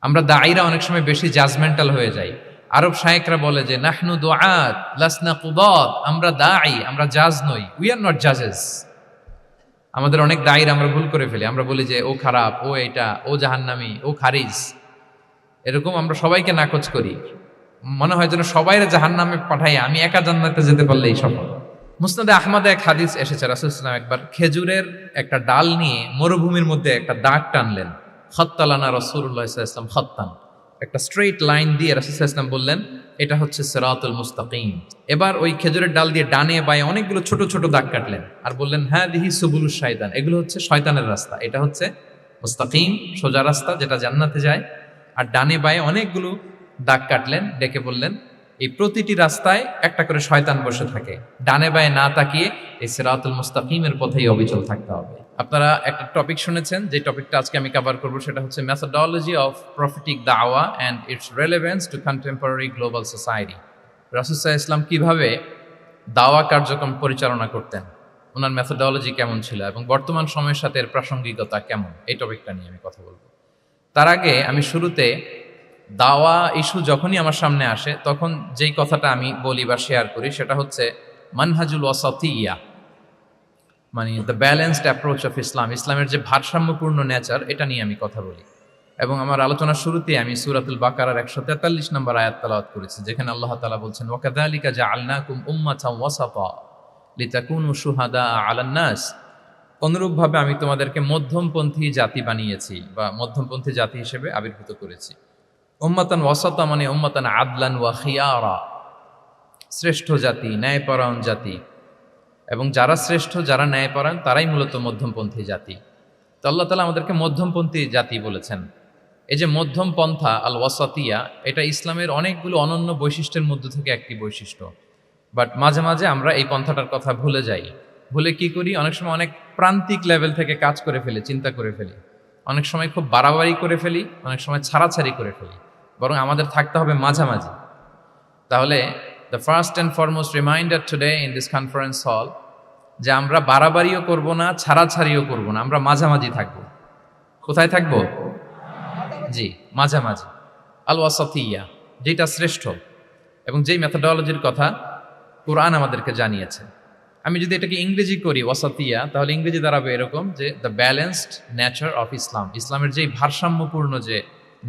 আমরা দায়ীরা অনেক সময় বেশি জাজমেন্টাল হয়ে যাই। আরব শায়েকরা বলে যে নাহনু দুআত লাসনা কুদাত, আমরা দায়ী, আমরা জাজ নই, উই আর নট জাজেস। আমাদের অনেক দায়ীর আমরা ভুল করে ফেলি, আমরা বলি যে ও খারাপ, ও এইটা, ও জাহান্নামী, ও খারিজ, এরকম আমরা সবাইকে নাকচ করি। মনে হয় যেন সবাইরে জাহান্নামে পাঠাই, আমি একা জান্নাতে যেতে পারলেই সফল। মুসনাদে আহমদে এক হাদিস এসেছে, রাসূল সাল্লাল্লাহু আলাইহি ওয়াসাল্লাম একবার খেজুরের একটা ডাল নিয়ে মরুভূমির মধ্যে একটা দাগ টানলেন। খাত্তালানা রাসূলুল্লাহ সাল্লাল্লাহু আলাইহি ওয়াসাল্লাম খাত্তান, একটা স্ট্রেইট লাইন দিয়ে রাসূল সাল্লাল্লাহু আলাইহি ওয়াসাল্লাম বললেন এটা হচ্ছে সিরাতুল মুস্তাকিম। এবার ওই খেজুরের ডাল দিয়ে ডানে বায়ে অনেকগুলো ছোট ছোট দাগ কাটলেন আর বললেন হাদিহি সুবুলুশ শাইতান, এগুলো হচ্ছে শয়তানের রাস্তা, এটা হচ্ছে মুস্তাকিম সোজা রাস্তা যেটা জান্নাতে যায়। আর ডানে বায়ে অনেকগুলো দাগ কাটলেন, ডেকে বললেন এই প্রতিটি রাস্তায় একটা করে শয়তান বসে থাকে, ডানে বায়ে না তাকিয়ে এই সিরাতুল মুস্তাকিমের পথেই অবিচল থাকতে হবে। আপনারা একটা টপিক শুনেছেন, যে টপিকটা আজকে আমি কভার করব সেটা হচ্ছে মেথোডোলজি অফ প্রফেটিক দাওয়া and its relevance to contemporary global society. রাসূল সাল্লাল্লাহু আলাইহি ওয়াসাল্লাম কিভাবে দাওয়া কার্যক্রম পরিচালনা করতেন, ওনার মেথোডোলজি কেমন ছিল এবং বর্তমান সময়ের সাথে এর প্রাসঙ্গিকতা কেমন, এই টপিকটা নিয়ে আমি কথা বলবো। তার আগে আমি শুরুতে দাওয়া ইস্যু যখনই আমার সামনে আসে তখন যেই কথাটা আমি বলি বা শেয়ার করি সেটা হচ্ছে মানহাজুল ওয়াসাতিয়া, মানে the balanced approach of Islam, ইসলামের যে ভারসাম্যপূর্ণ নেচার, এটা নিয়ে আমি কথা বলি। এবং আমার আলোচনার শুরুতে আমি সূরাতুল বাকারার 143 নম্বর আয়াত তেলাওয়াত করেছি, যেখানে আল্লাহ তাআলা বলছেন ওয়াকাযালিকা জাআলনাকুম উম্মাতান ওয়াসাতা লিতাকুনু শুহাদা আলান নাস, অনুরূপভাবে আমি তোমাদেরকে মধ্যমপন্থী জাতি বানিয়েছি বা মধ্যমপন্থী জাতি হিসেবে আবির্ভূত করেছি। উম্মাতান ওয়াসাতা মানে উম্মাতান আদলান ওয়া খিয়ারা, শ্রেষ্ঠ জাতি, ন্যায়পরায়ণ জাতি, এবং যারা শ্রেষ্ঠ যারা ন্যায়পরায়ণ তারাই মূলত মধ্যমপন্থী জাতি। তো আল্লাহ তাআলা আমাদেরকে মধ্যমপন্থী জাতি বলেছেন। এই যে মধ্যম পন্থা আল ওয়াসাতিয়া, এটা ইসলামের অনেকগুলো অনন্য বৈশিষ্ট্যের মধ্য থেকে একটি বৈশিষ্ট্য। বাট মাঝে মাঝে আমরা এই পন্থাটার কথা ভুলে যাই। ভুলে কি করি, অনেক সময় অনেক প্রান্তিক লেভেল থেকে কাজ করে ফেলি, চিন্তা করে ফেলি, অনেক সময় খুব বাড়াবাড়ি করে ফেলি, অনেক সময় ছাড়াছাড়ি করে ফেলি। বরং আমাদের থাকতে হবে মাঝামাঝি। তাহলে the first and foremost reminder today in this conference hall যে আমরা বাড়াবাড়িও করব না, ছাড়াছাড়িও করব না, আমরা মাঝামাঝি থাকব। কোথায় থাকব? জি, মাঝামাঝি, আল ওয়াসাতিয়া, যেটা শ্রেষ্ঠ এবং যেই মেথোডোলজির কথা কোরআন আমাদেরকে জানিয়েছে। আমি যদি এটাকে ইংরেজি করি ওয়াসাতিয়া, তাহলে ইংরেজি দাঁড়াবে এরকম যে the balanced nature of Islam, ইসলামের যেই ভারসাম্যপূর্ণ যে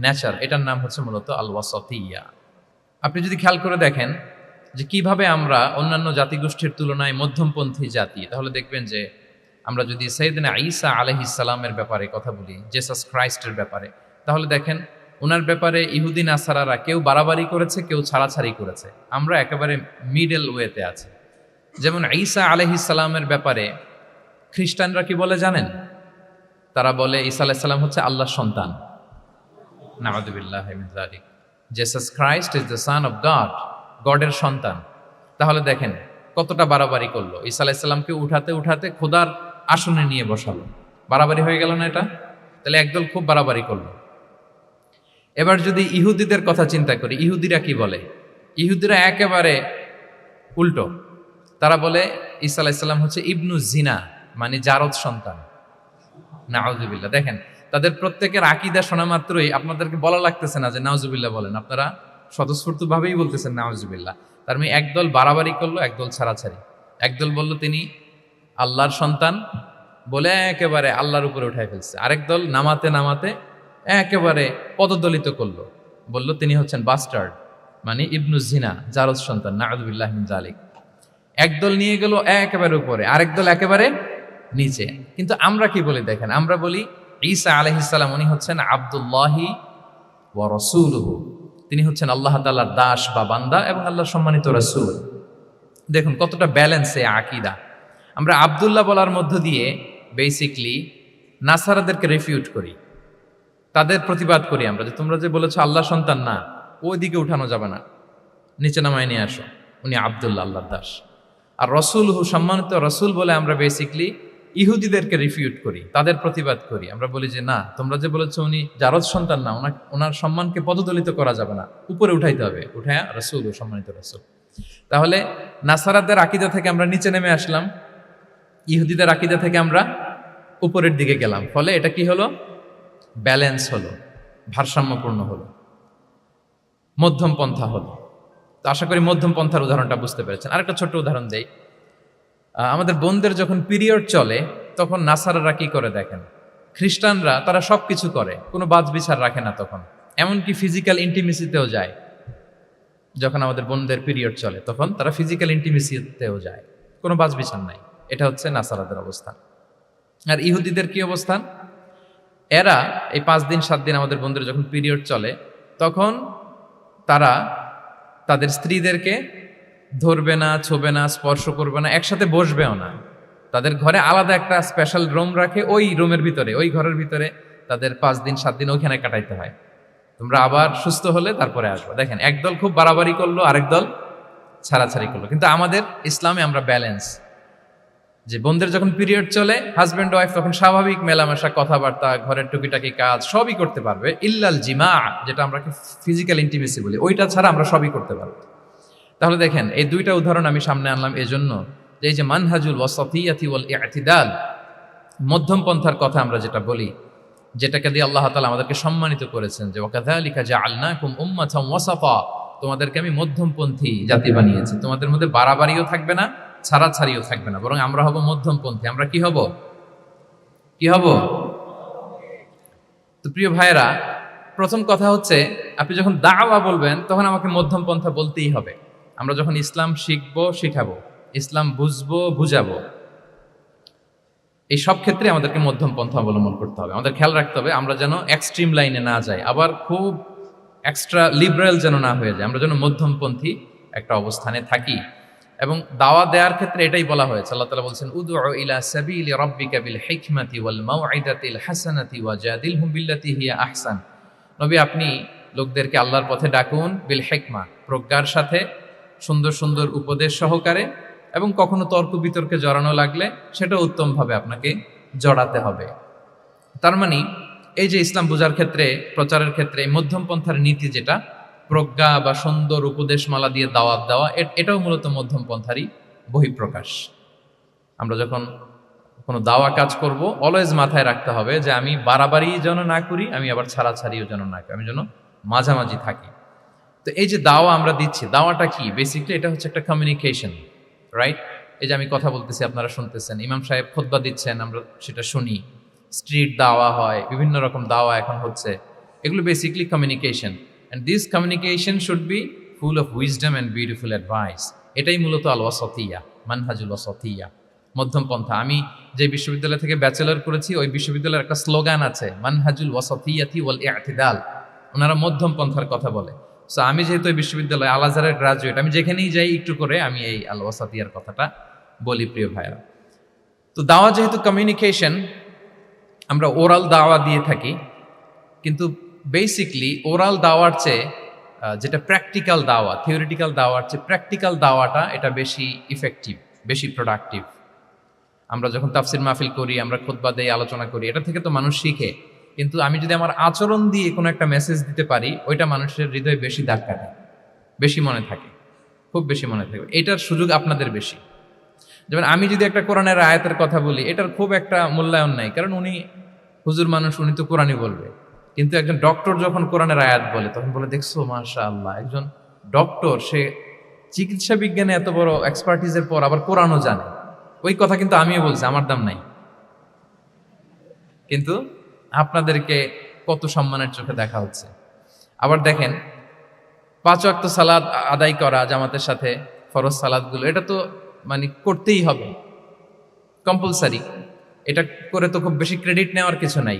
নেচার, এটার নাম হচ্ছে মূলত আল ওয়াসাতিয়া। আপনি যদি খেয়াল করে দেখেন যে কিভাবে আমরা অন্যান্য জাতিগোষ্ঠীর তুলনায় মধ্যমপন্থী জাতি, তাহলে দেখবেন যে আমরা যদি সাইয়েদনা ঈসা আলাইহিস সালামের ব্যাপারে কথা বলি, জেসাস ক্রাইস্টের ব্যাপারে, তাহলে দেখেন ওনার ব্যাপারে ইহুদি নাসারারা কেউ বাড়াবাড়ি করেছে, কেউ ছাড়াছাড়ি করেছে, আমরা একেবারে মিডল ওয়েতে আছি। যেমন ঈসা আলাইহিস সালামের ব্যাপারে খ্রিস্টানরা কি বলে জানেন? তারা বলে ঈসা আলাইহিস সালাম হচ্ছে আল্লাহর সন্তান, নাউযুবিল্লাহি মিন যালিক। Jesus Christ is the son of God, গডের সন্তান। তাহলে দেখেন কতটা বাড়াবাড়ি করলো, ঈসা আলাইহিস সালামকে উঠাতে উঠাতে খোদার আসনে নিয়ে বসালো। বাড়াবাড়ি হয়ে গেল না এটা? তাহলে একদল খুব বাড়াবাড়ি করলো। এবার যদি ইহুদিদের কথা চিন্তা করি, ইহুদিরা কি বলে? ইহুদিরা একেবারে উল্টো। তারা বলে ঈসা আলাইহিস সালাম হচ্ছে ইবনু জিনা, মানে জারদ সন্তান, নাউযুবিল্লাহ। দেখেন তাদের প্রত্যেকের আকীদা শোনা মাত্রই আপনাদেরকে বলা লাগতেছে না যে নাউযুবিল্লাহ বলেন, আপনারা স্বতঃস্ফূর্তভাবেই বলতেছেন নাউযুবিল্লাহ। তার মানে একদল বাড়াবাড়ি করলো, একদল ছাড়াছাড়ি। একদল বলল তিনি আল্লাহর সন্তান বলে একেবারে আল্লাহর উপরে উঠাই ফেলছে, আরেক দল নামাতে নামাতে একেবারে পদদলিত করলো, বলল তিনি হচ্ছেন বাস্টার্ড, মানে ইবনু জিনা, জারদ সন্তান, নাউযুবিল্লাহি মিন যালিক। একদল নিয়ে গেল একেবারে উপরে, আরেক দল একেবারে নিচে। কিন্তু আমরা কি বলি দেখেন, আমরা বলি ঈসা আলাইহিস সালাম উনি হচ্ছেন আব্দুল্লাহি ওয়া রাসূলুহু, তিনি হচ্ছেন আল্লাহ তাআলার দাস বা বান্দা এবং আল্লাহর সম্মানিত রাসূল। দেখুন কতটা ব্যালেন্স এই আকীদা। আমরা আব্দুল্লাহ বলার মধ্য দিয়ে বেসিকলি নাসারাদেরকে রিফিউট করি, তাদের প্রতিবাদ করি আমরা যে তোমরা যে বলেছো আল্লাহ সন্তান না, ওইদিকে উঠানো যাবে না, নিচে নামায় নিয়ে আসো, উনি আব্দুল্লাহ, আল্লাহর দাস। আর রসুলহু, সম্মানিত রসুল বলে আমরা বেসিকলি ইহুদিদেরকে রিফিউট করি, তাদের প্রতিবাদ করি। আমরা বলি যে না, তোমরা যে বলেছো উনি জারদ সন্তান না, ওনার সম্মানকে পদদলিত করা যাবে না, উপরে উঠাইতে হবে, উঠায়া রসুল, সম্মানিত রসুল। তাহলে নাসারাদের আকীদা থেকে আমরা নিচে নেমে আসলাম, ইহুদিদের আকীদা থেকে আমরা উপরের দিকে গেলাম। ফলে এটা কি হলো? ব্যালেন্স হলো। ভারসাম্যপূর্ণ হলো, মধ্যম পন্থা হলো। তো আশা করি মধ্যম পন্থার উদাহরণটা বুঝতে পেরেছেন। আরেকটা ছোট্ট উদাহরণ দেই। আমাদের বোনদের যখন পিরিয়ড চলে তখন নাসারারা কি করে দেখেন, খ্রিস্টানরা তারা সব কিছু করে, কোনো বাজ বিচার রাখে না তখন, এমনকি ফিজিক্যাল ইন্টিমেসিতেও যায়। যখন আমাদের বোনদের পিরিয়ড চলে তখন তারা ফিজিক্যাল ইন্টিমেসিতেও যায়, কোনো বাজ বিচার নাই। এটা হচ্ছে নাসারাদের অবস্থান। আর ইহুদিদের কি অবস্থান? এরা এই 5 দিন 7 দিন আমাদের বোনদের যখন পিরিয়ড চলে তখন তারা তাদের স্ত্রীদেরকে ধরবে না, ছোবে না, স্পর্শ করবে না, একসাথে বসবেও না। তাদের ঘরে আলাদা একটা স্পেশাল রুম রাখে, ওই রুমের ভিতরে, ওই ঘরের ভিতরে তাদের 5 দিন 7 দিন ওইখানে কাটাইতে হয়। তোমরা আবার সুস্থ হলে তারপরে আসবো। দেখেন, একদল খুব বাড়াবাড়ি করলো, আরেক দল ছাড়াছাড়ি করলো। কিন্তু আমাদের ইসলামে আমরা ব্যালেন্স, যে বোনদের যখন পিরিয়ড চলে হাজব্যান্ড ওয়াইফ তখন স্বাভাবিক মেলামেশা, কথাবার্তা, ঘরের টুকিটাকি কাজ সবই করতে পারবে, ইল্লাল জিমা, যেটা আমরা ফিজিক্যাল ইন্টিমেসি বলি, ওইটা ছাড়া আমরা সবই করতে পারবো। তাহলে দেখেন, এই দুইটা উদাহরণ আমি সামনে আনলাম এজন্য যে এই যে মানহাজুল ওয়াসাতিয়াতি ওয়াল ইতিদাল, মধ্যম পন্থার কথা আমরা যেটা বলি, যেটাকে দিয়ে আল্লাহ তাআলা আমাদেরকে সম্মানিত করেছেন, যে ওয়াকাযালিকা জাআলনাকুম উম্মাতান ওয়াসাতা, তোমাদেরকে আমি মধ্যমপন্থী জাতি বানিয়েছি। তোমাদের মধ্যে বাড়াবাড়িও থাকবে না, ছাড়াছাড়িও থাকবে না, বরং আমরা হব মধ্যমপন্থী। আমরা কি হব? কি হব? তো প্রিয় ভাইরা, প্রথম কথা হচ্ছে, আপনি যখন দাওয়া বলবেন তখন আমাকে মধ্যম পন্থা বলতেই হবে। আমরা যখন ইসলাম শিখবো, শিখাবো, ইসলাম বুঝবো, বুঝাবো, এই সব ক্ষেত্রে আমাদেরকে মধ্যম পন্থা অবলম্বন করতে হবে। আমাদের খেয়াল রাখতে হবে আমরা যেন এক্সট্রিম লাইনে না যাই, আবার খুব এক্সট্রা লিবারেল যেন না হয়ে যায়, আমরা যেন মধ্যমপন্থী একটা অবস্থানে থাকি। এবং দাওয়া দেওয়ার ক্ষেত্রে এটাই বলা হয়েছে, আল্লাহ তাআলা বলছেন, উদউ ইলা সাবিলি রাব্বিকা বিল হিকমাতি ওয়াল মাউইদাতিল হাসানাতি ওয়াজাদিলহুম বিল্লাতি হিয়া আহসান। নবী, আপনি লোকদেরকে আল্লাহর পথে ডাকুন, বিল হিকমা, প্রজ্ঞার সাথে, সুন্দর সুন্দর উপদেশ সহকারে, এবং কখনো তর্ক বিতর্কে জড়ানো লাগলে সেটা উত্তমভাবে আপনাকে জড়াতে হবে। তার মানে এই যে ইসলাম বোঝার ক্ষেত্রে, প্রচারের ক্ষেত্রে এই মধ্যম পন্থার নীতি, যেটা প্রজ্ঞা বা সুন্দর উপদেশমালা দিয়ে দাওয়াত দেওয়া, এটাও মূলত মধ্যম পন্থারই বহিঃপ্রকাশ। আমরা যখন কোনো দাওয়া কাজ করব, অলওয়েজ মাথায় রাখতে হবে যে আমি বাড়াবাড়ি যেন না করি, আমি আবার ছাড়াছাড়িও যেন না করি, আমি যেন মাঝামাঝি থাকি। তো এই যে দাওয়া আমরা দিচ্ছি, দাওয়াটা কি? বেসিক্যালি এটা হচ্ছে একটা কমিউনিকেশন, রাইট? এই যে আমি কথা বলতেছি, আপনারা শুনতেছেন, ইমাম সাহেব খুতবা দিচ্ছেন, আমরা সেটা শুনি, স্ট্রিট দাওয়া হয়, বিভিন্ন রকম দাওয়া এখন হচ্ছে, এগুলো basically communication. And this communication should be full of wisdom and beautiful advice. এটাই মূলত আল ওয়াসাতিয়া, মানহাজুল ওয়াসাতিয়া, মধ্যম পন্থা। আমি যে বিশ্ববিদ্যালয় থেকে ব্যাচেলর করেছি, ওই বিশ্ববিদ্যালয়ের একটা স্লোগান আছে, মানহাজুল ওয়াসাতিয়াতি ওয়াল ইতিদাল। ওনারা মধ্যম পন্থার কথা বলে। সো আমি যেহেতু এই বিশ্ববিদ্যালয় আল আজহারের গ্রাজুয়েট, আমি যেখানেই যাই একটু করে আমি এই আল ওয়াসাতিয়ার কথাটা বলি, প্রিয় ভাইরা। তো দাওয়া যেহেতু কমিউনিকেশন, আমরা ওরাল দাওয়া দিয়ে থাকি, কিন্তু বেসিকলি ওরাল দাওয়ার চেয়ে যেটা প্র্যাকটিক্যাল দাওয়া, থিওরিটিক্যাল দাওয়ার চেয়ে প্র্যাকটিক্যাল দাওয়াটা এটা বেশি ইফেক্টিভ, বেশি প্রোডাক্টিভ। আমরা যখন তাফসির মাহফিল করি, আমরা খুতবা দেই, আলোচনা করি, এটা থেকে তো মানুষ শিখে। কিন্তু আমি যদি আমার আচরণ দিয়ে কোনো একটা মেসেজ দিতে পারি, ওইটা মানুষের হৃদয়ে বেশি দাগ কাটে, বেশি মনে থাকে, খুব বেশি মনে থাকে। এটার সুযোগ আপনাদের বেশি। যেমন আমি যদি একটা কোরআনের আয়াতের কথা বলি, এটার খুব একটা মূল্যায়ন নাই, কারণ উনি হুজুর মানুষ, উনি তো কোরআনই বলবে। কিন্তু একজন ডক্টর যখন কোরআনের আয়াত বলে, তখন বলে, দেখছো মাশাআল্লাহ, একজন ডক্টর, সে চিকিৎসা বিজ্ঞানে এত বড় এক্সপার্টিজের পর আবার কোরআনও জানে। ওই কথা কিন্তু আমিও বলছি, আমার দাম নাই। কিন্তু আপনাদেরকে কত সম্মানের চোখে দেখা হচ্ছে। আবার দেখেন, 5 ওয়াক্ত সালাত আদায় করা জামাতের সাথে, ফরজ সালাতগুলো, এটা তো মানে করতেই হবে, কম্পালসারি। এটা করে তো খুব বেশি ক্রেডিট নেওয়ার কিছু নাই,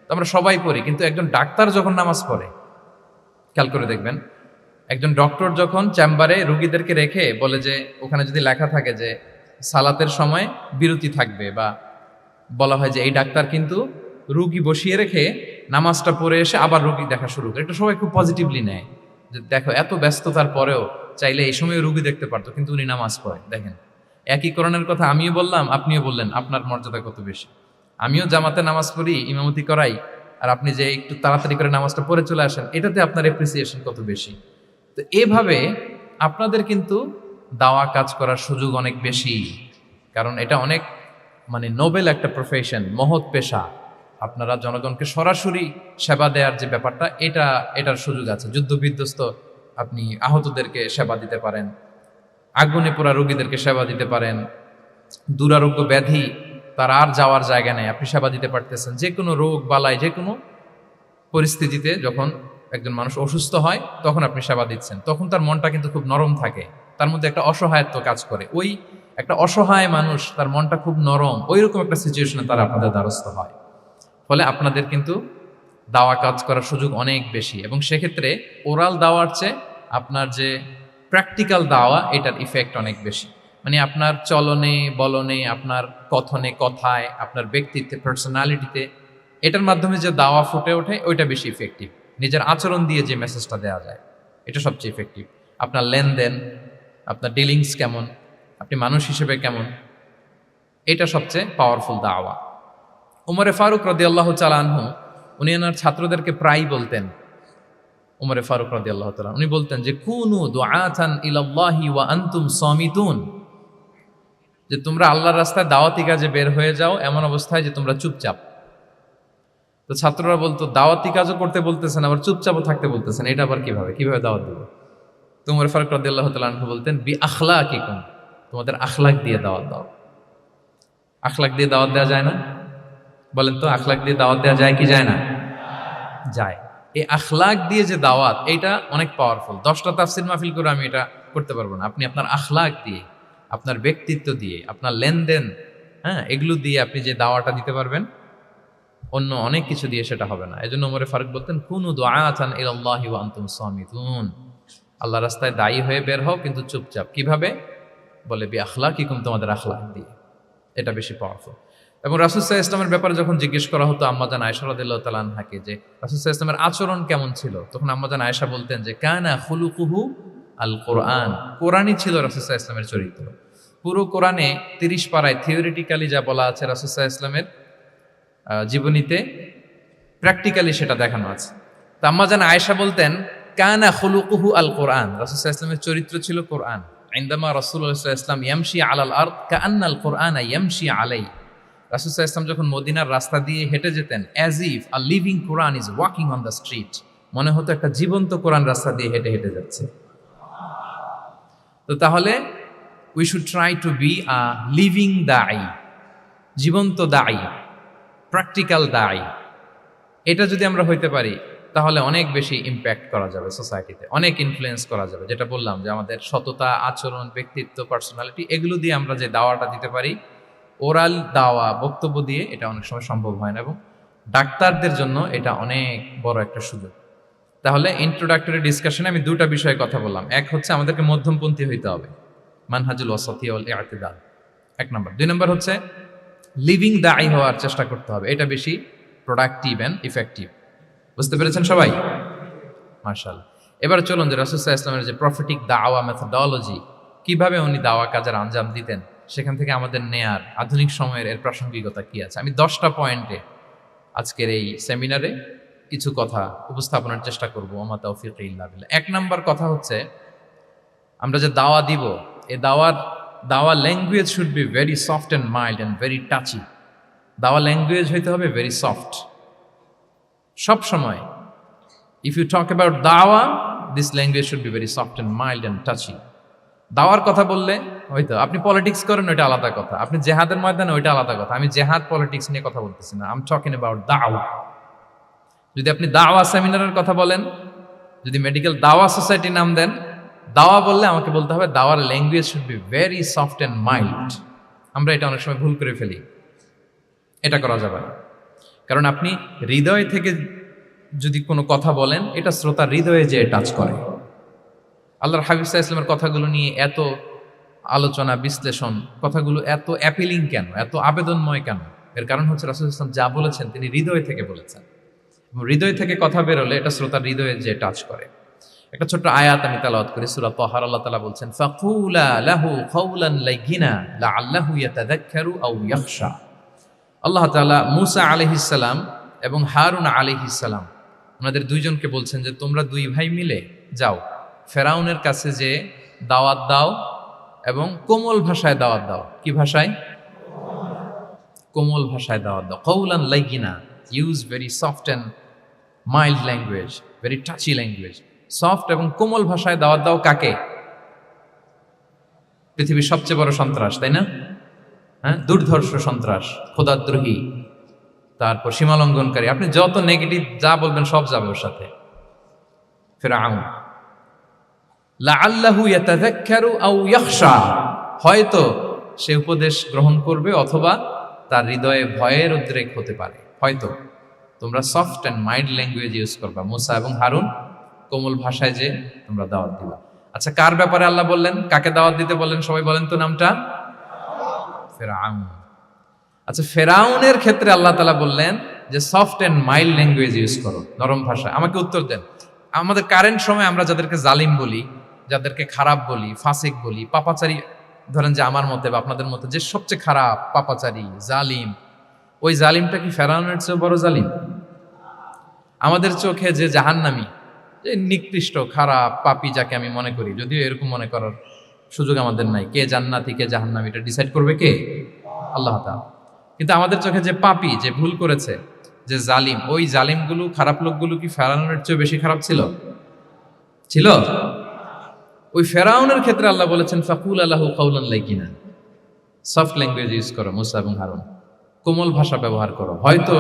তো আমরা সবাই পড়ি। কিন্তু একজন ডাক্তার যখন নামাজ পড়ে, খেয়াল করে দেখবেন, একজন ডক্টর যখন চেম্বারে রুগীদেরকে রেখে বলে যে, ওখানে যদি লেখা থাকে যে সালাতের সময় বিরতি থাকবে, বা বলা হয় যে এই ডাক্তার কিন্তু রুগী বসিয়ে রেখে নামাজটা পড়ে এসে আবার রুগী দেখা শুরু করে, এটা সবাই খুব পজিটিভলি নেয়, যে দেখো এত ব্যস্ততার পরেও চাইলে এই সময় রুগী দেখতে পারতো, কিন্তু উনি নামাজ পড়ে। দেখেন, একই কোরআনের কথা আমিও বললাম, আপনিও বললেন, আপনার মর্যাদা কত বেশি। আমিও জামাতে নামাজ পড়ি, ইমামতি করাই, আর আপনি যে একটু তাড়াতাড়ি করে নামাজটা পড়ে চলে আসেন, এটাতে আপনার এপ্রিসিয়েশন কত বেশি। তো এভাবে আপনাদের কিন্তু দাওয়া কাজ করার সুযোগ অনেক বেশি, কারণ এটা অনেক মানে নোবেল একটা প্রফেশন, মহৎ পেশা। আপনারা জনগণকে সরাসরি সেবা দেওয়ার যে ব্যাপারটা, এটার সুযোগ আছে। যুদ্ধ বিধ্বস্ত আপনি আহতদেরকে সেবা দিতে পারেন, আগুনে পোড়া রোগীদেরকে সেবা দিতে পারেন, দুরারোগ্য ব্যাধি তার আর যাওয়ার জায়গা নেই, আপনি সেবা দিতে পারতেছেন। যে কোনো রোগ বালাই, যে কোনো পরিস্থিতিতে যখন একজন মানুষ অসুস্থ হয় তখন আপনি সেবা দিচ্ছেন, তখন তার মনটা কিন্তু খুব নরম থাকে, তার মধ্যে একটা অসহায়ত্ব কাজ করে। ওই একটা অসহায় মানুষ, তার মনটা খুব নরম, ওই রকম একটা সিচুয়েশনে তারা আপনাদের দ্বারস্থ হয়। ফলে আপনাদের কিন্তু দাওয়া কাজ করার সুযোগ অনেক বেশি, এবং সেক্ষেত্রে ওরাল দাওয়ার চেয়ে আপনার যে প্র্যাকটিক্যাল দাওয়া, এটার ইফেক্ট অনেক বেশি। মানে আপনার চলনে বলনে, আপনার কথনে কথায়, আপনার ব্যক্তিত্বে, পার্সোনালিটিতে, এটার মাধ্যমে যে দাওয়া ফুটে ওঠে ওইটা বেশি ইফেক্টিভ। নিজের আচরণ দিয়ে যে মেসেজটা দেওয়া যায় এটা সবচেয়ে ইফেক্টিভ। আপনার লেনদেন, আপনার ডিলিংস কেমন, আপনি মানুষ হিসেবে কেমন, এটা সবচেয়ে পাওয়ারফুল দাওয়া। উমরে ফারুক রাদিয়াল্লাহু তাআলা আনহু, উনি ওনার ছাত্রদেরকে প্রায় বলতেন, উমরে ফারুক রাদিয়াল্লাহু তাআলা উনি বলতেন যে কুনু দুআতান ইলাল্লাহি ওয়া আনতুম সামিতুন, যে তোমরা আল্লাহর রাস্তায় দাওয়াতি কাজে বের হয়ে যাও এমন অবস্থায় যে তোমরা চুপচাপ। তো ছাত্ররা বলতো দাওয়াতি কাজও করতে বলতেছেন, আবার চুপচাপও থাকতে বলতেছেন, এটা আবার কিভাবে দাওয়াত দেব? তো উমর ফারুক রাদিয়াল্লাহু তাআলা আনহু বলতেন বি আখলাকিকুম, তোমাদের আখলাক দিয়ে দাওয়াত দাও। আখলাক দিয়ে দাওয়াত দেওয়া যায় না? বলেন তো, আখলাক দিয়ে দাওয়াত দেওয়া যায় কি যায় না? যায়। এই আখলাক দিয়ে যে দাওয়াত, এটা অনেক পাওয়ারফুল। 10টা তাফসীর মাহফিল করে আমি এটা করতে পারবো না। আপনি আপনার আখলাক দিয়ে, আপনার ব্যক্তিত্ব দিয়ে, আপনার লেনদেন, হ্যাঁ, এগুলো দিয়ে আপনি যে দাওয়াটা দিতে পারবেন, অন্য অনেক কিছু দিয়ে সেটা হবে না। এজন্য ওমরে ফারুক বলতেন কুনু দুআতান ইলাল্লাহি ওয়া আনতুম সামিতুন, আল্লাহর রাস্তায় দায়ী হয়ে বের হও কিন্তু চুপচাপ। কিভাবে? বলে বি আখলাকিকুম, তোমাদের আখলাক দিয়ে। এটা বেশি পাওয়ারফুল। এবং রাসূল সাল্লাল্লাহু আলাইহি ওয়াসাল্লামের ব্যাপারে যখন জিজ্ঞেস করা হতো আম্মাজান আয়েশা রাদিয়াল্লাহু তাআলা আনহাকে যে রাসূল সাল্লাল্লাহু আলাইহি ওয়াসাল্লামের আচরণ কেমন ছিল, তখন আম্মাজান আয়েশা বলতেন যে কানা খুলুকুহু আল কোরআন, কোরআনই ছিল রাসূল সাল্লাল্লাহু আলাইহি ওয়াসাল্লামের চরিত্র। পুরো কোরআনে 30 পারায় থিওরিটিক্যালি যা বলা আছে রাসূল সাল্লাল্লাহু আলাইহি ওয়াসাল্লামের জীবনীতে প্র্যাকটিক্যালি সেটা দেখানো আছে। তো আম্মাজান আয়েশা বলতেন কানা খুলুকুহু আল কোরআন, রাসূল সাল্লাল্লাহু আলাইহি ওয়াসাল্লামের চরিত্র ছিল কোরআন। ইনদামা রাসূলুল্লাহ সাল্লাল্লাহু আলাইহি ওয়াসাল্লাম ইয়ামশি আলাল আরদ কাআন্নাল কোরআনা ইয়ামশি আলাইহি, রাসূল সাল্লাল্লাহু আলাইহি ওয়াসাল্লাম যখন মদিনার রাস্তা দিয়ে হেঁটে যেতেন, as if a living Quran is walking on the street, মনে হতো একটা জীবন্ত কোরআন রাস্তা দিয়ে হেঁটে হেঁটে যাচ্ছে। তো তাহলে we should try to be a living দাঈ, জীবন্ত দাঈ, প্র্যাকটিক্যাল দাঈ। এটা যদি আমরা হইতে পারি তাহলে অনেক বেশি ইম্প্যাক্ট করা যাবে সোসাইটিতে, অনেক ইনফ্লুয়েন্স করা যাবে। যেটা বললাম যে আমাদের সততা, আচরণ, ব্যক্তিত্ব, পার্সোনালিটি, এগুলো দিয়ে আমরা যে দাওয়াটা দিতে পারি, ওরাল দাওয়া, বক্তব্য দিয়ে, এটা অনেক সময় সম্ভব হয় না। এবং ডাক্তারদের জন্য এটা অনেক বড় একটা সুযোগ। তাহলে ইন্ট্রোডাক্টরি ডিসকাশনে আমি দুটা বিষয়ে কথা বললাম। এক হচ্ছে আমাদেরকে মধ্যমপন্থী হইতে হবে, মানহাজুল ওয়াসাতিয়া ওয়াল ইআতিদাল, 1 নম্বর। 2 নম্বর হচ্ছে লিভিং দাঈ হওয়ার চেষ্টা করতে হবে, এটা বেশি প্রোডাক্টিভ অ্যান্ড ইফেক্টিভ। বুঝতে পেরেছেন সবাই? মাশাআল্লাহ। এবার চলুন যে রাসূল সাল্লাল্লাহু আলাইহি ওয়াসাল্লামের যে প্রফেটিক দাওয়া মেথোডোলজি, কিভাবে উনি দাওয়া কাজের আঞ্জাম দিতেন, সেখান থেকে আমাদের নেয়ার আধুনিক সময়ের এর প্রাসঙ্গিকতা কি আছে, আমি 10টা পয়েন্টে আজকের এই সেমিনারে কিছু কথা উপস্থাপনের চেষ্টা করবো। ওমা তাওফীকি ইল্লা বিল্লাহ। 1 নম্বর কথা হচ্ছে, আমরা যে দাওয়া দিব, এই দাওয়া language should be very soft and mild and very touchy. দাওয়া ল্যাঙ্গুয়েজ হইতে হবে ভেরি সফট। সব সময় ইফ ইউ টক অ্যাবাউট দাওয়া, this language should be very soft and mild and touchy. দাওয়ার কথা বললে হয়তো আপনি পলিটিক্স করেন, ওইটা আলাদা কথা। আপনি জেহাদের ময়দানে, ওইটা আলাদা কথা। আমি জেহাদ পলিটিক্স নিয়ে কথা বলতেছি না, আই এম টকিং অ্যাবাউট দাওয়া। যদি আপনি দাওয়া সেমিনারের কথা বলেন, যদি মেডিকেল দাওয়া সোসাইটি নাম দেন, দাওয়া বললে আমাকে বলতে হবে দাওয়ার language should be very soft and mild. আমরা এটা অনেক সময় ভুল করে ফেলি, এটা করা যাবে না। কারণ আপনি হৃদয় থেকে যদি কোনো কথা বলেন, এটা শ্রোতার হৃদয়ে যে টাচ করে। আল্লাহর হাবিব সাল্লাল্লাহু আলাইহি ওয়াসাল্লামের কথাগুলো নিয়ে এত আলোচনা, বিশ্লেষণ, কথাগুলো এত অ্যাপিলিং কেন, এত আবেদনময় কেন? এর কারণ হচ্ছে রাসূল সাল্লাল্লাহু আলাইহি ওয়াসাল্লাম যা বলেছেন তিনি হৃদয় থেকে বলেছেন, এবং হৃদয় থেকে কথা বেরোলে এটা শ্রোতার হৃদয়ে যে টাচ করে। একটা ছোট্ট আয়াত আমি তেলাওয়াত করি, সূরা তাহার। আল্লাহ তাআলা বলছেন ফাকুলা লাহু কাওলান লাইয়িনা লাআল্লাহু ইয়াতাযাক্কারু আও ইয়াখশা। আল্লাহ তাআলা মূসা আলাইহিস সালাম এবং হারুন আলাইহিস সালাম, ওনাদের দুইজনকে বলছেন যে তোমরা 2 ভাই মিলে যাও, ফেরাউনের কাছে যে দাওয়াত দাও এবং কোমল ভাষায় দাওয়াত দাও। কি ভাষায়? কোমল ভাষায় দাওয়াত দাও। কাওলান লাইয়িনা, use very soft and mild language, very touchy language. Soft এবং কোমল ভাষায় দাওয়াত দাও কাকে? পৃথিবীর সবচেয়ে বড় সন্ত্রাস, তাই না? হ্যাঁ, দুর্ধর্ষ সন্ত্রাস, খোদাদ্রোহী, তারপর সীমালঙ্ঘনকারী। আপনি যত নেগেটিভ যা বলবেন সব যাবে ওর সাথে। ফিরআউন লাআল্লাহু ইয়াতাযাক্কারু আও ইয়াখশা, হয়তো সে উপদেশ গ্রহণ করবে অথবা তার হৃদয়ে ভয়ের উদ্রেক হতে পারে। হয়তো তোমরা soft and mild language use করবা, মুসা এবং হারুন কোমল ভাষায় যে তোমরা দাওয়াত দিবা। আচ্ছা, কার ব্যাপারে আল্লাহ বললেন, কাকে দাওয়াত দিতে বললেন? সবাই বলেন তো নামটা। ফেরাউন। আচ্ছা, ফেরাউনের ক্ষেত্রে আল্লাহ তাআলা বললেন যে soft and mild language use করো, নরম ভাষা। আমাকে উত্তর দেন, আমাদের কারেন্ট সময় আমরা যাদেরকে জালিম বলি, যাদেরকে খারাপ বলি, ফাসিক বলি, পাপাচারী, ধরেন যে আমার মতে বা আপনাদের মতে যে সবচেয়ে খারাপ, পাপাচারী, জালিম, ওই জালিমটা কি ফেরাউনের চেয়ে বড় জালিম? আমাদের চোখে যে জাহান্নামী, যে নিকৃষ্ট খারাপ পাপী যাকে আমি মনে করি, যদিও এরকম মনে করার সুযোগ আমাদের নাই, কে জান্নাতি কে জাহান্নামী এটা ডিসাইড করবে কে? আল্লাহ তাআলা। কিন্তু আমাদের চোখে যে পাপী, যে ভুল করেছে, যে জালিম, ওই জালিমগুলো, খারাপ লোকগুলো কি ফেরাউনের চেয়ে বেশি খারাপ ছিল? ছিল? ওই ফেরাউনের ক্ষেত্রে আল্লাহ বলেছেন ফাকুল আলাহু কাওলান লাইয়িনা, সফট ল্যাঙ্গুয়েজ ইউজ করো মুসা এবং হারুন, কোমল ভাষা ব্যবহার করো, হয়তো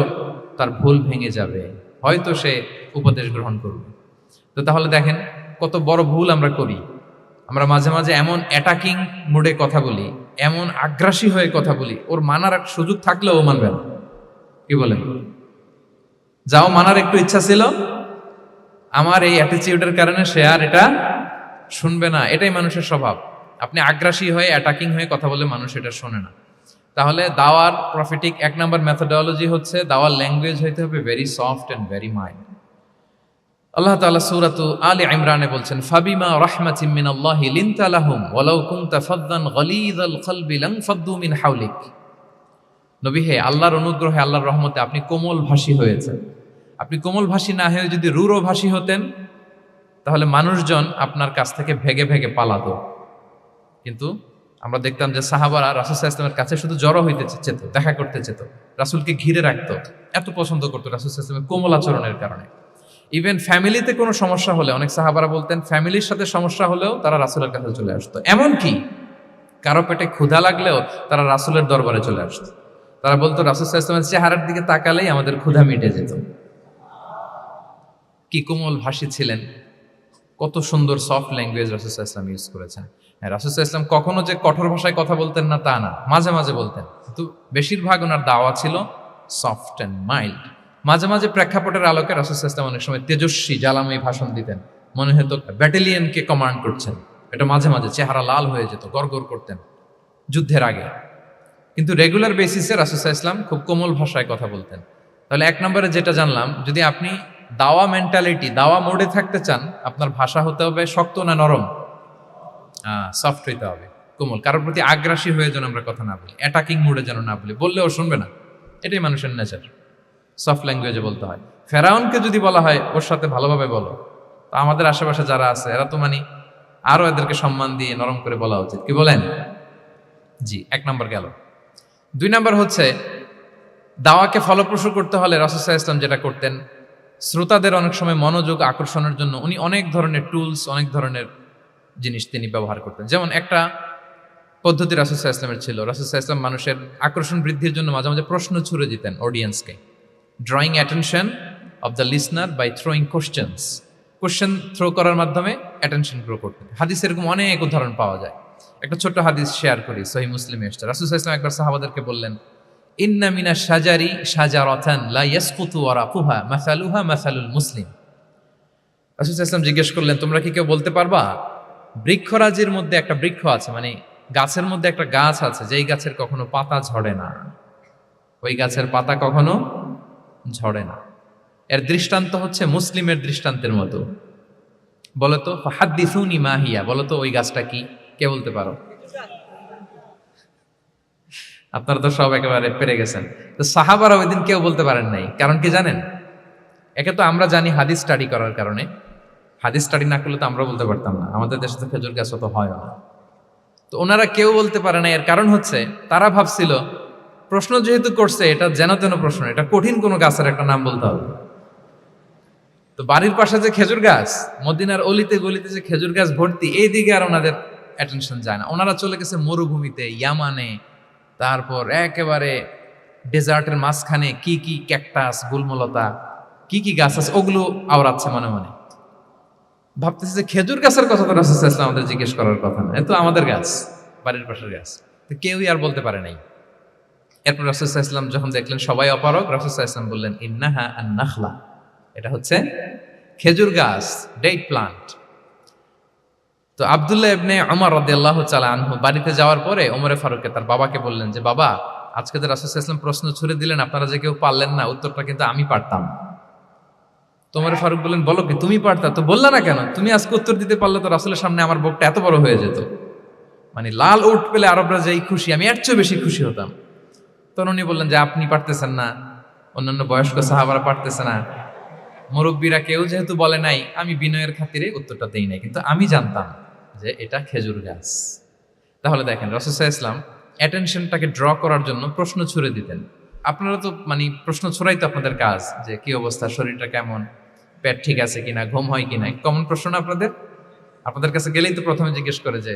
তার ভুল ভেঙে যাবে, হয়তো সে উপদেশ গ্রহণ করবে। তো তাহলে দেখেন কত বড় ভুল আমরা করি। আমরা মাঝে মাঝে এমন অ্যাটাকিং মুডে কথা বলি, এমন আগ্রাসী হয়ে কথা বলি, ওর মানার এক সুযোগ থাকলেও ও মানবে না। কি বলেন? যাও, মানার একটু ইচ্ছা ছিল, আমার এই অ্যাটিটিউডের কারণে সে আর এটা শুনবে না। এটাই মানুষের স্বভাব। আপনি আগ্রাসী হয়ে অ্যাটাকিং হয়ে কথা বলে মানুষ এটা শোনে না। তাহলে দাওয়ার প্রফিটিক এক নাম্বার মেথোডোলজি হচ্ছে দাওয়ার ল্যাঙ্গুয়েজ হইতে হবে very soft and very mild. আল্লাহ তাআলা সূরাতু আলে ইমরানে বলছেন ফাবিমা রাহমাতিম মিনাল্লাহি লিনতা লাহুম ওয়ালাউ কুনতা ফাদ্দান গালিযাল কলবি লানফাদ্দু মিন হাওলিক। নবী হে, আল্লাহর অনুগ্রহে, আল্লাহর রহমতে আপনি কোমল ভাষী হয়েছেন। আপনি কোমল ভাষী না হয়ে যদি রূঢ় ভাষী হতেন তাহলে মানুষজন আপনার কাছ থেকে ভেগে ভেগে পালাতো। কিন্তু আমরা দেখতাম যে সাহাবারা রাসূল সাল্লাল্লাহু আলাইহি ওয়াসাল্লামের কাছে শুধু জড়ো হইতে চেত, দেখা করতে চেত, রাসূলকে ঘিরে রাখতো, এত পছন্দ করতো রাসূল সাল্লাল্লাহু আলাইহি ওয়াসাল্লামের কোমল আচরণের কারণে। ইভেন ফ্যামিলিতে কোনো সমস্যা হলে অনেক সাহাবারা বলতেন ফ্যামিলির সাথে সমস্যা হলেও তারা রাসূলের কাছে চলে আসতো। এমনকি কারো পেটে ক্ষুধা লাগলেও তারা রাসূলের দরবারে চলে আসতো। তারা বলতো রাসূল সাল্লাল্লাহু আলাইহি ওয়াসাল্লামের চেহারার দিকে তাকালেই আমাদের ক্ষুধা মিটে যেত। কি কোমল ভাষী ছিলেন, কত সুন্দর সফট ল্যাঙ্গুয়েজ রাসূল সাল্লাল্লাহু আলাইহি ওয়াসাল্লাম ইউজ করেছেন। হ্যাঁ, রাসূল সাল্লাল্লাহু আলাইহি ওয়াসাল্লাম কখনো যে কঠোর ভাষায় কথা বলতেন না তা না, মাঝে মাঝে বলতেন, কিন্তু বেশিরভাগ ওনার দাওয়া ছিল সফট অ্যান্ড মাইল্ড। মাঝে মাঝে প্রেক্ষাপটের আলোকে রাসূল সাল্লাল্লাহু আলাইহি ওয়াসাল্লাম অনেক সময় তেজস্বী জ্বালাময়ী ভাষণ দিতেন, মনে হতো ব্যাটালিয়নকে কমান্ড করছেন। এটা মাঝে মাঝে চেহারা লাল হয়ে যেত, গড়গড় করতেন যুদ্ধের আগে। কিন্তু রেগুলার বেসিসে রাসূল সাল্লাল্লাহু আলাইহি ওয়াসাল্লাম খুব কোমল ভাষায় কথা বলতেন। তাহলে এক নম্বরে যেটা জানলাম, যদি আপনি দাওয়া মেন্টালিটি, দাওয়া মোডে থাকতে চান, আপনার ভাষা হতে হবে শক্ত না নরম? সফট হইতে হবে, কোমল। কারোর প্রতি আগ্রাসী হয়ে যেন আমরা কথা না বলি, অ্যাটাকিং মোডে যেন না বলি, বললেও শুনবে না। এটাই মানুষের নেচার, সফট ল্যাঙ্গুয়েজে বলতে হয়। ফেরাউনকে যদি বলা হয় ওর সাথে ভালোভাবে বলো, তো আমাদের আশেপাশে যারা আছে এরা তো আরো এদেরকে সম্মান দিয়ে নরম করে বলা উচিত। কি বলেন? জি, এক নম্বর গেল। দুই নম্বর হচ্ছে দাওয়াকে ফলপ্রসূ করতে হলে রাসূল সাল্লাল্লাহু আলাইহি ওয়াসাল্লাম যেটা করতেন, শ্রোতাদের অনেক সময় মনোযোগ আকর্ষণের জন্য উনি অনেক ধরনের টুলস, অনেক ধরনের জিনিস তিনি ব্যবহার করতেন। যেমন একটা পদ্ধতি রাসূল সাল্লাল্লাহু আলাইহি ওয়াসাল্লামের ছিল, রাসূল সাল্লাল্লাহু আলাইহি ওয়াসাল্লাম মানুষের আকর্ষণ বৃদ্ধির জন্য মাঝে মাঝে প্রশ্ন ছুড়ে দিতেন অডিয়েন্সকে, drawing attention of the listener by throwing questions. Question throw করার মাধ্যমে অ্যাটেনশন গ্রো করতেন। হাদিসে এরকম অনেক উদাহরণ পাওয়া যায়। একটা ছোট্ট হাদিস শেয়ার করি, সহিহ মুসলিমে এসেছে। রাসূল সাল্লাল্লাহু আলাইহি ওয়াসাল্লাম একবার সাহাবাদেরকে বললেন, ইন্না মিনাশ শাজারি শাজারাতান লা ইয়াসকুতু ওয়ারাকুহা মাসালুহা মাসালুল মুসলিম। রাসূল সাল্লাল্লাহু আলাইহি ওয়াসাল্লাম জিজ্ঞেস করলেন, তোমরা কি কেউ বলতে পারবা বৃক্ষরাজির মধ্যে একটা বৃক্ষ আছে, গাছের মধ্যে একটা গাছ আছে যেই গাছের কখনো পাতা ঝরে না, ওই গাছের পাতা কখনো ঝরে না। এর দৃষ্টান্ত হচ্ছে মুসলিমের দৃষ্টান্তের মতো। বলতো ফাহাদ্দিসুনি মা হিয়া, বলতো ওই গাছটা কি? কে বলতে পারো? আপনারা তো সব একেবারে পেরে গেছেন। তো সাহাবারা ওই দিন কেউ বলতে পারেন নাই। কারণ কি জানেন? একে তো আমরা জানি হাদিস স্টাডি করার কারণে, হাদিস স্টাডি না করলে তো আমরা বলতে পারতাম না। আমাদের দেশে তো খেজুর গাছ অত হয় না। তো ওনারা কেউ বলতে পারে না। এর কারণ হচ্ছে তারা ভাবছিল প্রশ্ন যেহেতু করছে, এটা যেন তেন প্রশ্ন, এটা কঠিন কোনো গাছের একটা নাম বলতে হবে। তো বাড়ির পাশে যে খেজুর গাছ, মদিনার অলিতে গলিতে যে খেজুর গাছ ভর্তি, এই দিকে আর ওনাদের অ্যাটেনশন যায় না। ওনারা চলে গেছে মরুভূমিতে, ইয়ামানে, তারপর একেবারে ডেজার্টের মাঝখানে কি কি ক্যাকটাস, গুলমলতা, কি কি গাছ আছে ওগুলো আওড়াচ্ছে মনে মনে। ভাবতেছে যে খেজুর গাছের কথা তো রাসূল সাল্লাল্লাহু আলাইহি ওয়াসাল্লাম আমাদের জিজ্ঞেস করার কথা না, এ তো আমাদের গাছ, বাড়ির পাশের গাছ। তো কেউই আর বলতে পারে নাই। এরপর রাসূল সাল্লাল্লাহু আলাইহি ওয়াসাল্লাম যখন দেখলেন সবাই অপারগ, রাসূল সাল্লাল্লাহু আলাইহি ওয়াসাল্লাম বললেন, ইন্নাহা আন-নাখলা, এটা হচ্ছে খেজুর গাছ, ডেট প্লান্ট। তো আব্দুল্লাহ ইবনে ওমর রাদিয়াল্লাহু তাআলা আনহু বাড়িতে যাওয়ার পরে ওমরে ফারুককে তার বাবাকে বললেন যে, বাবা, আজকে যে রাসূল সাল্লাল্লাহু আলাইহি ওয়াসাল্লাম প্রশ্ন ছুড়ে দিলেন, আপনারা যে কেউ পারলেন না, উত্তরটা কিন্তু আমি পারতাম। তো ওমরে ফারুক বললেন, বলো কি, তুমি পারতা? তো বললা না কেন? তুমি আজকে উত্তর দিতে পারলে তো রাসূলের সামনে আমার বুকটা এত বড় হয়ে যেত। মানে লাল উট পেলে আরবরা যেই খুশি, আমি এর চেয়ে বেশি খুশি হতাম। তখন উনি বললেন যে, আপনি পারতেছেন না, অন্যান্য বয়স্ক সাহাবারা পারতেছে না, মুরব্বীরা কেউ যেহেতু বলে নাই, আমি বিনয়ের খাতিরে উত্তরটা দেই নাই, কিন্তু আমি জানতাম যে এটা খেজুর গাছ। তাহলে দেখেন, রাসূল সাল্লাল্লাহু আলাইহি ওয়াসাল্লাম অ্যাটেনশনটাকে ড্র করার জন্য প্রশ্ন ছুড়ে দিতেন। আপনারা তো মানে প্রশ্ন ছুড়াই তো আপনাদের কাজ, যে কি অবস্থা, শরীরটা কেমন, পেট ঠিক আছে কিনা, ঘুম হয় কিনা, কমন প্রশ্ন না আপনাদের? আপনাদের কাছে গেলেই তো প্রথমে জিজ্ঞেস করে যে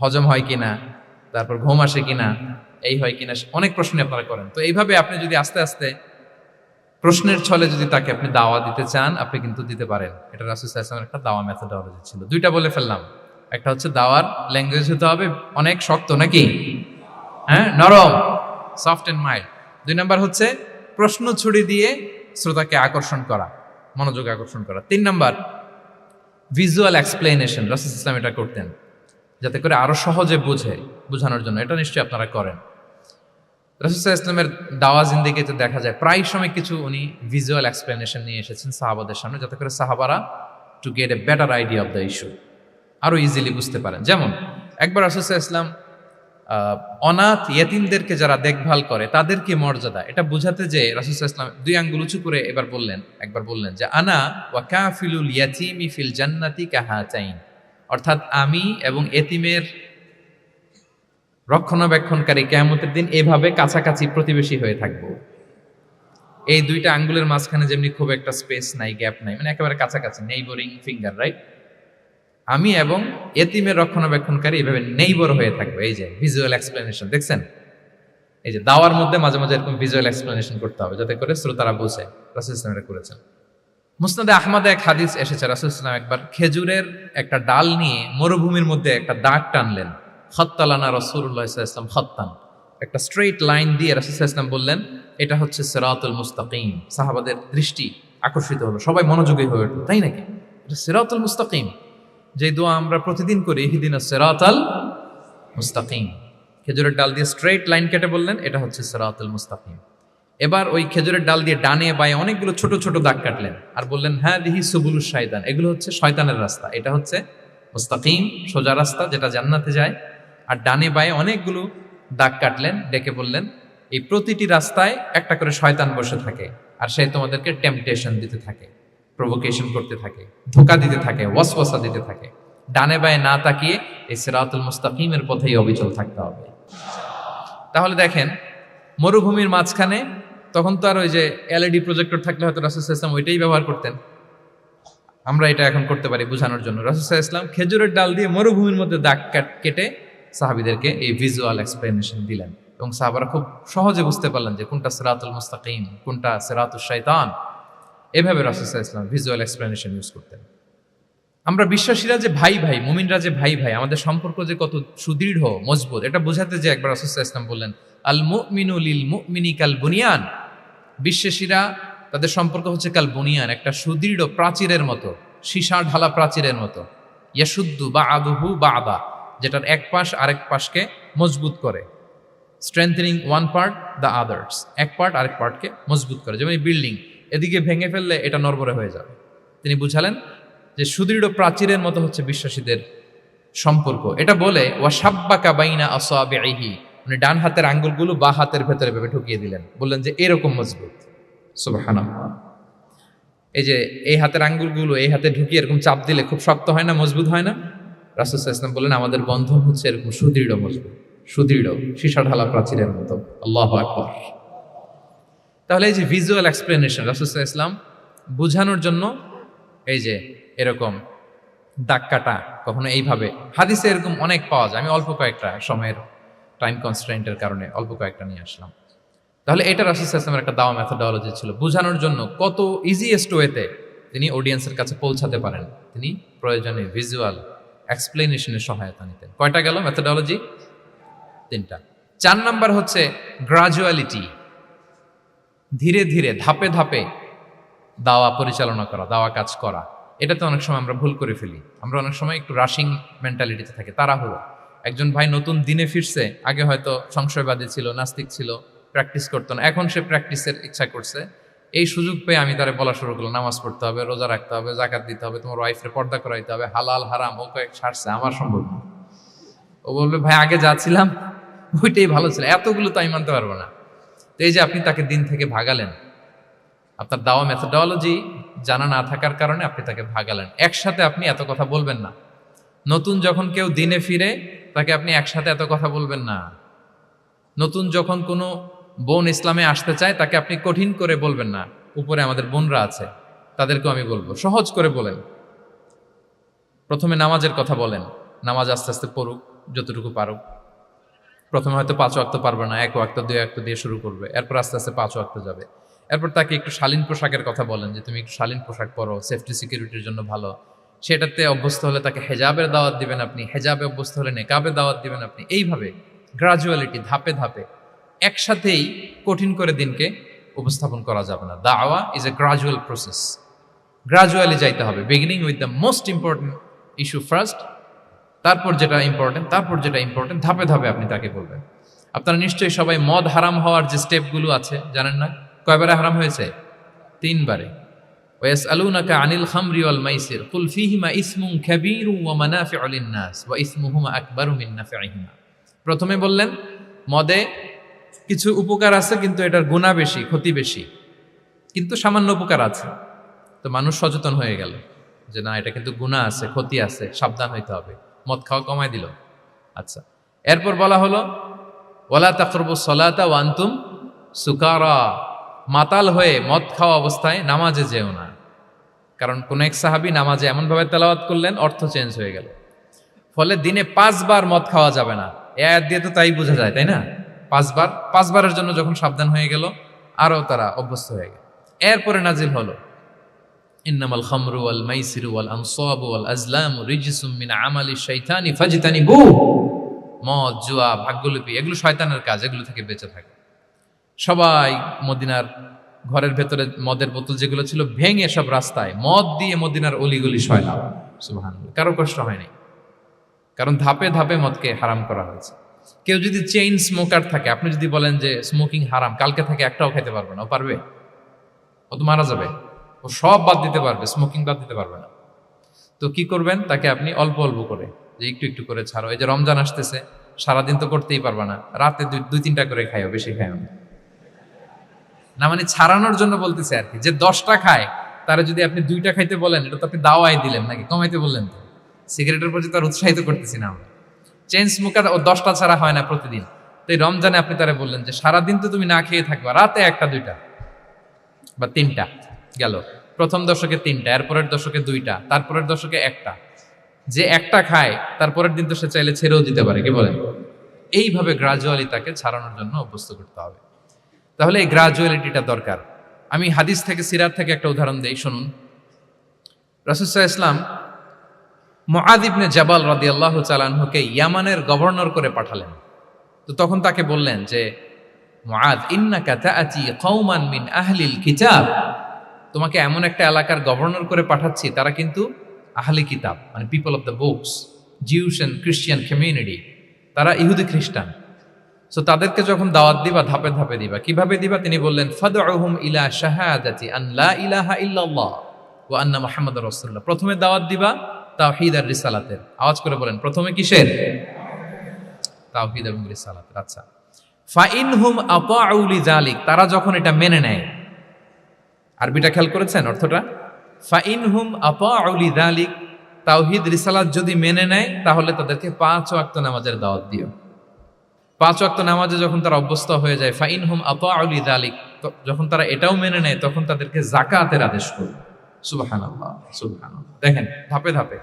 হজম হয় কিনা, তারপর ঘুম আসে কিনা, এই হয় কিনা, অনেক প্রশ্ন আপনারা করেন। তো এইভাবে আপনি যদি আস্তে আস্তে প্রশ্নের ছলে যদি তাকে আপনি দাওয়া দিতে চান, আপনি কিন্তু দিতে পারেন। এটা রাসূল সাল্লাল্লাহু আলাইহি ওয়াসাল্লামের একটা দাওয়া মেথোডলজি ছিল। দুইটা বলে ফেললাম, একটা হচ্ছে দাওয়ার ল্যাঙ্গুয়েজ হতে হবে অনেক শক্ত, নাকি হ্যাঁ, নরম, সফট এন্ড মাইল্ড। দুই নাম্বার হচ্ছে প্রশ্ন ছুড়ে দিয়ে শ্রোতাকে আকর্ষণ করা, মনোযোগ আকর্ষণ করা। তিন নাম্বার ভিজুয়াল এক্সপ্লেনেশন, রাসূল সাল্লাল্লাহু আলাইহি ওয়াসাল্লাম এটা করতেন যাতে করে আরো সহজে বোঝানোর জন্য। এটা নিশ্চয়ই আপনারা করেন। রাসূল সাল্লাল্লাহু আলাইহি ওয়াসাল্লামের দাওয়া জিন্দেগিতে দেখা যায় প্রায় সময় কিছু উনি ভিজুয়াল এক্সপ্লেনেশন নিয়ে এসেছেন সাহাবাদের সামনে, যাতে করে সাহাবারা to get a better idea of the issue, আরো ইজিলি বুঝতে পারেন। যেমন একবার রাসূল সাল্লাল্লাহু আলাইহি ওয়াসাল্লাম অনাথ ইয়েতিমদেরকে যারা দেখভাল করে তাদেরকে মর্যাদা, এটা বোঝাতে যে রাসূল সাল্লাল্লাহু আলাইহি ওয়াসাল্লাম দুই আঙ্গুল উঁচু করে একবার বললেন যে, আনা ওয়া কাফিলুল ইয়াতীমি ফিল জান্নাতি কাহাতাইন, অর্থাৎ আমি এবং এতিমের রক্ষণাবেক্ষণকারী কিয়ামতের দিন এভাবে কাছাকাছি প্রতিবেশী হয়ে থাকবো। এই দুইটা আঙ্গুলের মাঝখানে যেমনি খুব একটা স্পেস নাই, গ্যাপ নাই, মানে একেবারে কাছাকাছি, নেইবরিং ফিঙ্গার, রাইট? আমি এবং এতিমের রক্ষণাবেক্ষণকারী এভাবে নেইবর হয়ে থাকবো। এই যে ভিজুয়াল এক্সপ্লেনেশন দেখছেন, এই যে দাওয়ার মধ্যে মাঝে মাঝে এরকম ভিজুয়াল এক্সপ্লেনেশন করতে হবে যাতে করে শ্রোতারা বুঝে। রাসূল ইসলাম এটা করেছেন। মুসনাদে আহমদে এক হাদিস এসেছে, রাসূল ইসলাম একবার খেজুরের একটা ডাল নিয়ে মরুভূমির মধ্যে একটা দাগ টানলেন। খাত্তালানা রাসূলুল্লাহ সাল্লাল্লাহু আলাইহি ওয়াসাল্লাম খাত্তান, একটা স্ট্রেইট লাইন দিয়ে রাসূল সাল্লাল্লাহু আলাইহি ওয়াসাল্লাম বললেন, এটা হচ্ছে সিরাতুল মুস্তাকিম। সাহাবাদের দৃষ্টি আকর্ষিত হলো, সবাই মনোযোগী হয়ে উঠল, তাই নাকি? এটা সিরাতুল মুস্তাকিম, যে দোয়া আমরা প্রতিদিন করি, ইহদিনাস সিরাতাল মুস্তাকিম। খেজুরের ডাল দিয়ে স্ট্রেইট লাইন কেটে বললেন, এটা হচ্ছে সিরাতুল মুস্তাকিম। এবার ওই খেজুরের ডাল দিয়ে ডানে বায়ে অনেকগুলো ছোট ছোট দাগ কাটলেন আর বললেন, হাদিহি সুবুলুশ শাইতান, এগুলো হচ্ছে শয়তানের রাস্তা, এটা হচ্ছে মুস্তাকিম, সোজা রাস্তা যেটা জান্নাতে যায়। আর ডানে বায়ে অনেকগুলো দাগ কাটলেন, ডেকে বললেন, এই প্রতিটি রাস্তায় একটা করে শয়তান বসে থাকে, আর সে তোমাদেরকে টেম্পটেশন দিতে থাকে, প্রভোকেশন করতে থাকে, ধোঁকা দিতে থাকে, ওয়াসওয়াসা দিতে থাকে। ডানে বায়ে না তাকিয়ে এই সিরাতুল মুস্তাকিমের পথেই অবিচল থাকতে হবে। তাহলে দেখেন, মরুভূমির মাঝখানে, তখন তো আর ওই যে এলইডি প্রজেক্টর থাকলে হয়তো রাসূল সাল্লাল্লাহু আলাইহি ওয়াসাল্লাম ওইটাই ব্যবহার করতেন, আমরা এটা এখন করতে পারি বোঝানোর জন্য। রাসূল সাল্লাল্লাহু আলাইহি ওয়াসাল্লাম খেজুরের ডাল দিয়ে মরুভূমির মধ্যে দাগ কেটে সাহাবীদেরকে এই ভিজুয়াল এক্সপ্লেনেশন দিলেন, এবং সাহাবারা খুব সহজে বুঝতে পারলেন যে কোনটা সিরাতুল মুস্তাকিম, কোনটা সিরাতুশ শাইতান। এভাবে রাসূল সাল্লাল্লাহু আলাইহি ওয়াসাল্লাম ভিজুয়াল এক্সপ্লেনেশন ইউজ করতেন। আমরা বিশ্বাসীরা যে ভাই ভাই, মুমিনরা যে ভাই ভাই, আমাদের সম্পর্ক যে কত সুদৃঢ় মজবুত, এটা বোঝাতে যে একবার রাসূল সাল্লাল্লাহু আলাইহি ওয়াসাল্লাম বললেন, আল মুমিনু লিল মুমিনি কাল বুনিয়ান, বিশ্বাসীরা তাদের সম্পর্ক হচ্ছে কাল বুনিয়ান, একটা সুদৃঢ় প্রাচীরের মতো, সীসা ঢালা প্রাচীরের মতো। ইয়াশুদ্দু বা'দুহু বা'দা, যেটার এক পাশ আরেক পাশকে মজবুত করে। Strengthening one part the others, এক পার্ট আরেক পার্টকে মজবুত করে। যেমন বিল্ডিং, এদিকে ভেঙে ফেললে এটা নড়বড়ে হয়ে যাবে। তিনি বুঝালেন যে সুদৃঢ় প্রাচীরের মতো হচ্ছে বিশ্বাসীদের সম্পর্ক। এটা বলে ওয়াসাব্বাকা বাইনা আসাবিহি, মানে ডান হাতের আঙ্গুলগুলো বা হাতের ভেতরে ভেবে ঢুকিয়ে দিলেন, বললেন যে এরকম মজবুত। সুবহানাল্লাহ। এই যে এই হাতের আঙ্গুলগুলো এই হাতে ঢুকিয়ে এরকম চাপ দিলে খুব শক্ত হয় না, মজবুত হয় না? রাসূল সাল্লাল্লাহু আলাইহি ওয়াসাল্লাম বললেন, আমাদের বন্ধন হচ্ছে এরকম সুদৃঢ় মজবুত। সুদৃঢ় সীসা ঢালা প্রাচীরের মতো। আল্লাহু আকবার। তাহলে এই যে ভিজুয়াল এক্সপ্লেনেশন, রাসূল সাল্লাল্লাহু আলাইহি ওয়াসাল্লাম বোঝানোর জন্য এই যে এরকম দাগ কাটা, কখনো এইভাবে, হাদিসে এরকম অনেক পাওয়া যায়। আমি অল্প কয়েকটা, সময়ের টাইম কনস্ট্রেন্টের কারণে অল্প কয়েকটা নিয়ে আসলাম। তাহলে এটা রাসূল সাল্লাল্লাহু আলাইহি ওয়াসাল্লামের একটা দাওয়া মেথোডোলজি ছিল, বোঝানোর জন্য কত ইজিয়েস্ট ওয়েতে তিনি অডিয়েন্সের কাছে পৌঁছাতে পারেন। তিনি প্রয়োজনে ভিজুয়াল এক্সপ্লেনেশনের সহায়তা নিতেন। কয়টা গেল মেথোডোলজি? 3টা। 4 নাম্বার হচ্ছে গ্রাজুয়ালিটি, ধীরে ধীরে ধাপে ধাপে দাওয়া পরিচালনা করা, দাওয়া কাজ করা। এটাতে অনেক সময় আমরা ভুল করে ফেলি। আমরা অনেক সময় একটু রাশিং মেন্টালিটিতে থাকি, তাড়াহুড়ো। একজন ভাই নতুন দিনে ফিরছে, আগে হয়তো সংশয়বাদী ছিল, নাস্তিক ছিল, প্র্যাকটিস করতো না, এখন সে প্র্যাকটিসের ইচ্ছা করছে। এই সুযোগ পেয়ে আমি তারে বলা শুরু করলাম, নামাজ পড়তে হবে, রোজা রাখতে হবে, জাকাত দিতে হবে, তোমার ওয়াইফের পর্দা করাইতে হবে, হালাল হারাম ও কয়েক ছাড়ছে, আমার সম্ভব না। ও বলবে ভাই আগে যা ছিলাম ওইটাই ভালো ছিল, এতগুলো তো আমি মানতে পারবো না। তো এই যে আপনি তাকে দিন থেকে ভাগালেন, আপনার দাওয়া মেথোডোলজি জানা না থাকার কারণে আপনি তাকে ভাগালেন। একসাথে আপনি এত কথা বলবেন না। নতুন যখন কেউ দিনে ফিরে, তাকে আপনি একসাথে এত কথা বলবেন না। নতুন যখন কোনো বোন ইসলামে আসতে চায়, তাকে আপনি কঠিন করে বলবেন না। উপরে আমাদের বোনরা আছে, তাদেরকেও আমি বলবো, সহজ করে বলেন। প্রথমে নামাজের কথা বলেন, নামাজ আস্তে আস্তে পড়ুক, যতটুকু পারুক। প্রথমে হয়তো 5 ওয়াক্ত পারবে না, 1 ওয়াক্ত 2 ওয়াক্ত দিয়ে শুরু করবে, এরপর আস্তে আস্তে 5 ওয়াক্ত যাবে। এরপর তাকে একটু শালীন পোশাকের কথা বলেন, যে তুমি একটু শালীন পোশাক পরো, সেফটি সিকিউরিটির জন্য ভালো। সেটাতে অভ্যস্ত হলে তাকে হেজাবের দাওয়াত দিবেন আপনি, হেজাবে অভ্যস্ত হলে নেকাবে দাওয়াত দিবেন আপনি। এইভাবে গ্রাজুয়ালিটি, ধাপে ধাপে, একসাথেই কঠিন করে দিনকে উপস্থাপন করা যাবে না। দাওয়া is a gradual process, gradually যাইতে হবে। Beginning with the most important issue first, তারপর যেটা ইম্পর্টেন্ট, তারপর যেটা ইম্পর্টেন্ট, ধাপে ধাপে আপনি তাকে বলবেন। আপনারা নিশ্চয়ই সবাই মদ হারাম হওয়ার যে স্টেপগুলো আছে জানেন না? কয়বারে হারাম হয়েছে? 3 বারে। ওয়াসআলুনাকা আনিল খামরি ওয়াল মাইসির কুল ফীহিমা ইসমুন কাবীরুন ওয়া মানাফিউ লিন-নাস ওয়া ইসমুহুমা আকবারু মিন নাফিহিমা। প্রথমে বললেন মদে কিছু উপকার আছে, কিন্তু এটার গুনাহ বেশি, ক্ষতি বেশি, কিন্তু সামান্য উপকার আছে। তো মানুষ সচেতন হয়ে গেল যে না, এটা কিন্তু গুনাহ আছে, ক্ষতি আছে, সাবধান হইতে হবে। মদ খাওয়া কমায় দিল। আচ্ছা, এরপর বলা হলো ওয়ালা তাকরাবুস সালাতা ওয়া আনতুম সুকারা, মাতাল হয়ে মদ খাওয়া অবস্থায় নামাজে যেও না। কারণ কোন এক সাহাবী নামাজে এমনভাবে তেলাওয়াত করলেন, অর্থ চেঞ্জ হয়ে গেল। ফলে দিনে 5 বার মদ খাওয়া যাবে না। এই আয়াত দিয়ে তো তাই বোঝা যায়, তাই না? 5 বারের জন্য যখন সাবধান হয়ে গেল, আরো তারা অভ্যস্ত হয়ে গেল। এরপরে নাজিল হলো ইন্নামাল খামরু ওয়াল মাইসিরু ওয়াল আনসাবু ওয়াল আজলামু রিজসুম মিন আমালিশ শাইতানি ফাজতানিবু। মদ, জুয়া, ভাগ্যলিপি, এগুলো শয়তানের কাজ, এগুলো থেকে বেঁচে থাকে। সবাই মদিনার ঘরের ভেতরে মদের বোতল যেগুলো ছিল ভেঙে সব রাস্তায় মদ দিয়ে মদিনার অলিগলি সয়লাম। সুবহানাল্লাহ, কারো কষ্ট হয়নি, কারণ ধাপে ধাপে মদকে হারাম করা হয়েছে। কেউ যদি চেইন স্মোকার থাকে, আপনি যদি বলেন যে স্মোকিং হারাম, কালকে থেকে একটাও খেতে পারবে না, ও পারবে? ও তো মারা যাবে। ও সব বাদ দিতে পারবে, স্মোকিং বাদ দিতে পারবে না। তো কি করবেন? তাকে আপনি অল্প অল্প করে, যে একটু একটু করে ছাড়ো। এই যে রমজান আসতেছে, সারাদিন তো করতেই পারবে না, রাতে 2-3টা করে খাইও, বেশি খাইও না। মানে ছাড়ানোর জন্য বলতেছে আর কি। যে 10টা খায়, তারা যদি আপনি 2টা খাইতে বলেন, এটা তো আপনি দাওয়াই দিলেন নাকি, কমাইতে বললেন তো। সিগারেটের প্রতি তার উৎসাহিত করতেছি না আমরা। চেইন স্মোকার ও 10টা ছাড়া হয় না প্রতিদিন। তো এই রমজানে আপনি তারা বললেন যে সারাদিন তো তুমি না খেয়ে থাকবা, রাতে 1টা 2টা বা 3টা গেল। প্রথম দশকে 3টা, এরপরের দশকে 2টা, তারপরের দশকে 1টা। যে 1টা খায়, তারপরের দিন তো সে চাইলে ছেড়েও দিতে পারে, কি বলেন? এইভাবে গ্রাজুয়ালি তাকে ছাড়ানোর জন্য অভ্যস্ত করতে হবে। তাহলে এই গ্রাজুয়ালিটিটা দরকার। আমি হাদিস থেকে, সিরাত থেকে একটা উদাহরণ দেই, শুনুন। রাসূল সাল্লাল্লাহু আলাইহি ওয়াসাল্লাম মুআয ইবনে জাবাল রাদিয়াল্লাহু তাআলা আনহুকে ইয়ামানের গভর্নর করে পাঠালেন। তো তখন তাকে বললেন যে মুআয, ইন্নাকা তাআতি কওমান মিন আহলিল কিতাব, তোমাকে এমন একটা এলাকার গভর্নর করে পাঠাচ্ছি, তারা কিন্তু আহলি কিতাব, মানে people of the books, Jews and Christian community, তারা ইহুদি খ্রিস্টান। সো তাদেরকে যখন দাওয়াত দিবা, ধাপে ধাপে দিবা। কিভাবে দিবা? তিনি বললেন ফাদউহুম ইলা শাহাদাতি আন লা ইলাহা ইল্লাল্লাহ ওয়া আন্না মুহাম্মাদুর রাসূলুল্লাহ। প্রথমে দাওয়াত দিবা তাওহীদ আর রিসালাতের। আওয়াজ করে বলেন, প্রথমে কিসের? তাওহীদ এবং রিসালাতের। আচ্ছা, ফাইনহুম আতাউ লিযালিক, তারা যখন এটা মেনে নেয়। আরবিটা খেয়াল করেছেন অর্থটা? ফাইনহুম আতাউ লিযালিক, তাওহীদ রিসালাত যদি মেনে নেয়, তাহলে তাদেরকে 5 ওয়াক্ত নামাজের দাওয়াত দিও। 5 ওয়াক্ত নামাজে যখন তারা অভ্যস্ত হয়ে যায়, ফাইনহুম আতাউ লিযালিক, যখন তারা এটাও মেনে নেয় তখন তাদেরকে যাকাতের আদেশ করবে। সুবহানাল্লাহ, সুবহানাল্লাহ। দেখেন ধাপে ধাপে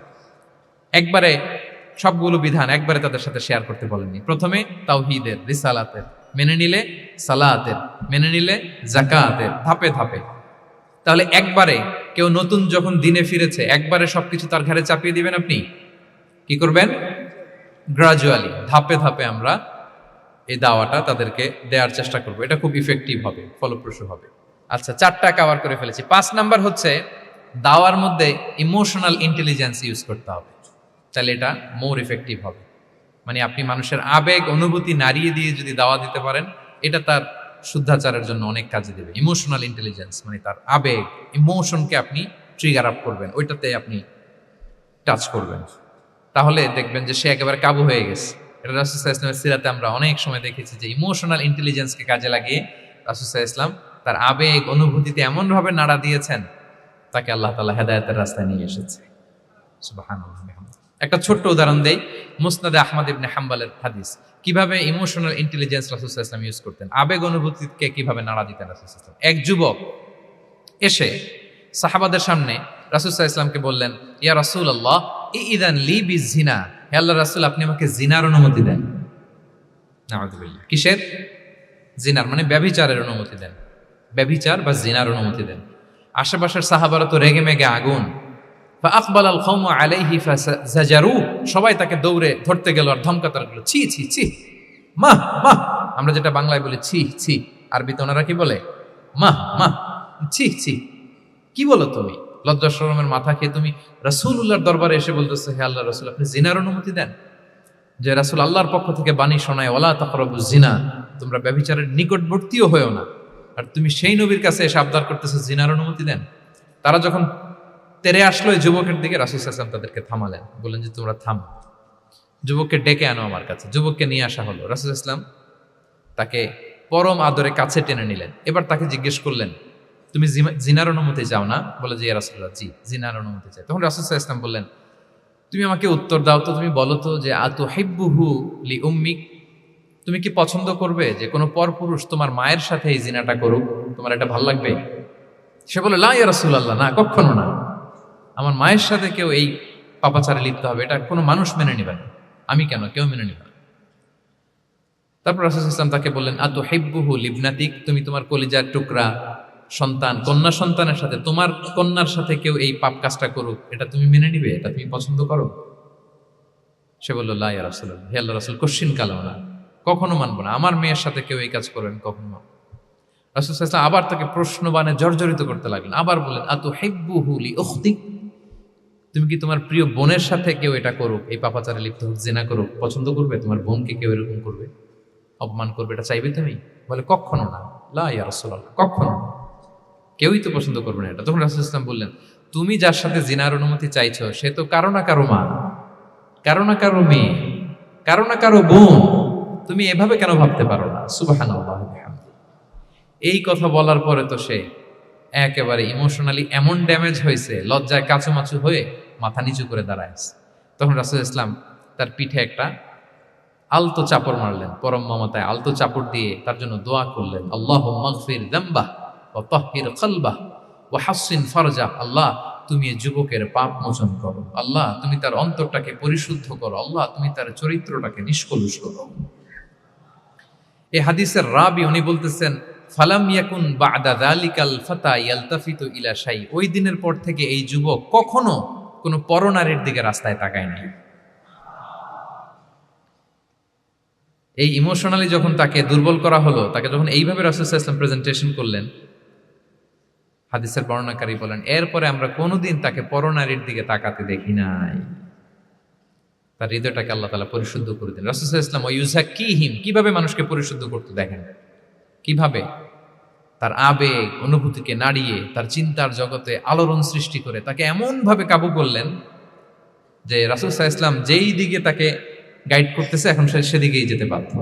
একবারে সবগুলো বিধান একবারে তাদের সাথে শেয়ার করতে বলেননি। প্রথমে তাওহীদের, রিসালাতের, মেনে নিলে সালাতের, মেনে নিলে যাকাতের, ধাপে ধাপে। তাহলে একবারে কেউ নতুন যখন দিনে ফিরেছে একবারে সবকিছু তার ঘাড়ে চাপিয়ে দিবেন আপনি? কি করবেন? গ্রাজুয়ালি, ধাপে ধাপে আমরা এই দাওয়াটা তাদেরকে দেওয়ার চেষ্টা করবো। এটা খুব ইফেক্টিভ হবে, ফলপ্রসূ হবে। আচ্ছা, 4টা কভার করে ফেলেছি। 5 নাম্বার হচ্ছে দাওয়ার মধ্যে ইমোশনাল ইন্টেলিজেন্স ইউজ করতে হবে, তাহলে এটা মোর ইফেক্টিভ হবে। মানে আপনি মানুষের আবেগ অনুভূতি নাড়িয়ে দিয়ে যদি দাওয়া দিতে পারেন, এটা তার শুদ্ধাচারের জন্য অনেক কাজে দেবে। ইমোশনাল ইন্টেলিজেন্স মানে তার আবেগ, ইমোশনকে আপনি ট্রিগার আপ করবেন, ওইটাতে আপনি টাচ করবেন, তাহলে দেখবেন যে সে একেবারে কাবু হয়ে গেছে। এটা রাসূল সাল্লাল্লাহু আলাইহি ওয়াসাল্লামের সিরাতে আমরা অনেক সময় দেখেছি যে ইমোশনাল ইন্টেলিজেন্সকে কাজে লাগিয়ে রাসূল সাল্লাল্লাহু আলাইহি ওয়াসাল্লাম তার আবেগ অনুভূতিতে এমনভাবে নাড়া দিয়েছেন, তাকে আল্লাহ তাআলা হেদায়েতের রাস্তায় নিয়ে এসেছে। সুবহানাল্লাহ। একটা ছোট্ট উদাহরণ দেই, মুসনাদে আহমদ ইবনে হাম্বলের হাদিস, কিভাবে ইমোশনাল ইন্টেলিজেন্স রাসূল সাল্লাল্লাহু আলাইহি ওয়াসাল্লাম ইউজ করতেন, আবেগ অনুভূতিকে কিভাবে নাড়া দিতেন রাসূল সাল্লাল্লাহু আলাইহি ওয়াসাল্লাম। এক যুবক এসে সাহাবাদের সামনে রাসূল সাল্লাল্লাহু আলাইহি ওয়াসাল্লামকে বললেন, ইয়া রাসূলুল্লাহ ইযান লি বিজিনা, হে আল্লাহর রাসূল আপনি আমাকে জিনার অনুমতি দেন। নাউযুবিল্লাহ। কিসের? জিনার, মানে ব্যভিচারের অনুমতি দেন, ব্যভিচার বা জিনার অনুমতি দেন। আশেপাশের সাহাবারা তো রেগে মেগে আগুন। ফাআকবাল আল কওমু আলাইহি ফাজাজারু, সবাই তাকে দৌড়ে ধরতে গেল আর ধমকাতে লাগলো, ছি ছি ছি, মাহ মাহ। আমরা যেটা বাংলায় বলি ছি ছি, আরবিতে ওনারা কি বলে? মাহ মাহ, ছি ছি, কি বলো তুমি? লজ্জা শরমের মাথা খেয়ে তুমি রাসূলুল্লাহর দরবারে এসে বলতেছে, হে আল্লাহর রাসূল আপনি জিনার অনুমতি দেন। যে রাসূল আল্লাহর পক্ষ থেকে বাণী শোনায়, ওয়ালা তাকরাবুজ জিনা, তোমরা ব্যভিচারের নিকটবর্তীও হয়ো না, আর তুমি সেই নবীর কাছে এসে আবদার করতেছো জিনার অনুমতি দেন। তারা যখন তেরে আসলো এই যুবকের দিকে, রাসূল সাল্লাল্লাহু আলাইহি ওয়াসাল্লাম তাদেরকে থামালেন, বললেন যে তোমরা থামো, যুবককে ডেকে আনো আমার কাছে। যুবককে নিয়ে আসা হলো। রাসূল সাল্লাল্লাহু আলাইহি ওয়াসাল্লাম তাকে পরম আদরে কাছে টেনে নিলেন। এবার তাকে জিজ্ঞেস করলেন, তুমি জিনার অনুমতি চাও না? বলে যে ইয়া রাসূলুল্লাহ, জি জিনার অনুমতি চাই। তখন রাসূল সাল্লাল্লাহু আলাইহি ওয়াসাল্লাম বললেন, তুমি আমাকে উত্তর দাও তো, তুমি বলো তো যে আতুহিব্বুহু লি উম্মিক, তুমি কি পছন্দ করবে যে কোনো পরপুরুষ তোমার মায়ের সাথে এই জিনাটা করুক? তোমার এটা ভালো লাগবে? সে বলে লা ইয়া রাসূলুল্লাহ, না কখনো না, আমার মায়ের সাথে কেউ এই পাপাচারে লিপ্ত হবে এটা কোনো মানুষ মেনে নেবে না, আমি কেন, কেউ মেনে নেবে না। তারপর রাসূল সাল্লাল্লাহু আলাইহি ওয়াসাল্লাম তাকে বললেন, আতুহিব্বুহু লিবনাতিক, তুমি তোমার কলিজার টুকরা সন্তান, কন্যা সন্তানের সাথে, তোমার কন্যার সাথে কেউ এই পাপ কাজটা করুক, এটা তুমি মেনে নিবে, এটা তুমি পছন্দ করো? সে বলল লা ইয়া রাসূলুল্লাহ, হে আল্লাহর রাসূল কশিন কালেও না, কখনো মানবো না, আমার মেয়ের সাথে কেউ এই কাজ করবেন কখনো মানবো। রাসূল সাল্লাল্লাহু আলাইহি ওয়াসাল্লাম আবার তাকে প্রশ্নবাণে জর্জরিত করতে লাগলেন, আবার বললেন আতুহিব্বুহু লি উখতিক, তুমি কি তোমার প্রিয় বোনের সাথে কেউ এটা করুক, এই পাপাচারে লিপ্ত হোক, জিনা করুক, পছন্দ করবে? তোমার বোনকে কেউ এরকম করবে, অপমান করবে, এটা চাইবে তুমি? বলে কখনো না, লা ইয়া রাসূলুল্লাহ, কখনো না, কেউই তো পছন্দ করবে না এটা। তখন রাসূল সাল্লাল্লাহু আলাইহি ওয়াসাল্লাম বললেন, তুমি যার সাথে জিনার অনুমতি চাইছো সে তো কারো না কারো মা, কারো না কারো মেয়ে, কারো না কারো বোন, তুমি এভাবে কেন ভাবতে পারো না? সুবহানাল্লাহ। এই কথা বলার পরে তো সে একেবারে ইমোশনালি এমন ড্যামেজ হয়েছে, লজ্জায় কাচুমাচু হয়ে মাথা নিচু করে দাঁড়ায় আছে। তখন রাসূল ইসলাম তার পিঠে একটা আলতো চাপড় মারলেন, পরম মমতায় আলতো চাপড় দিয়ে তার জন্য দোয়া করলেন, আল্লাহুম্মা গফির যামবাহ ওয়া তাহহির কলবাহ ওয়া হাসসিন ফারজাহ, আল্লাহ তুমি এই যুবকের পাপ মোচন করো, আল্লাহ তুমি তার অন্তরটাকে পরিশুদ্ধ করো, আল্লাহ তুমি তার চরিত্রটাকে নিষ্কলুষ করো। এই হাদিসের রাবি উনি বলতেছেন, ফালাম ইয়াকুন বা'দা যালিকাল ফাতা ইয়ালতাফিতু ইলা শাই, ওই দিনের পর থেকে এই যুবক কখনো কোনো পরনারীর দিকে রাস্তায় তাকায় নাই। এই ইমোশনালি যখন তাকে দুর্বল করা হলো, তাকে যখন এইভাবে রাসূল সাল্লাল্লাহু আলাইহি ওয়াসাল্লাম প্রেজেন্টেশন করলেন, হাদিসের বর্ণনাকারী বলেন এরপরে আমরা কোনোদিন তাকে পরনারীর দিকে তাকাতে দেখি নাই। তার হৃদয়টাকে আল্লাহ তাআলা পরিশুদ্ধ করে দিলেন। রাসূল সাল্লাল্লাহু আলাইহি ওয়াসাল্লাম ওয়ায়ুযাক্কিহিম, কিভাবে মানুষকে পরিশুদ্ধ করতে দেখেন, কিভাবে তার আবেগ অনুভূতিকে নাড়িয়ে তার চিন্তার জগতে আলোড়ন সৃষ্টি করে তাকে এমনভাবে কাবু করলেন যে রাসূল সাল্লাল্লাহু আলাইহি ওয়াসাল্লাম যেই দিকে তাকে গাইড করতেছে এখন সে সেদিকেই যেতে বাধ্য।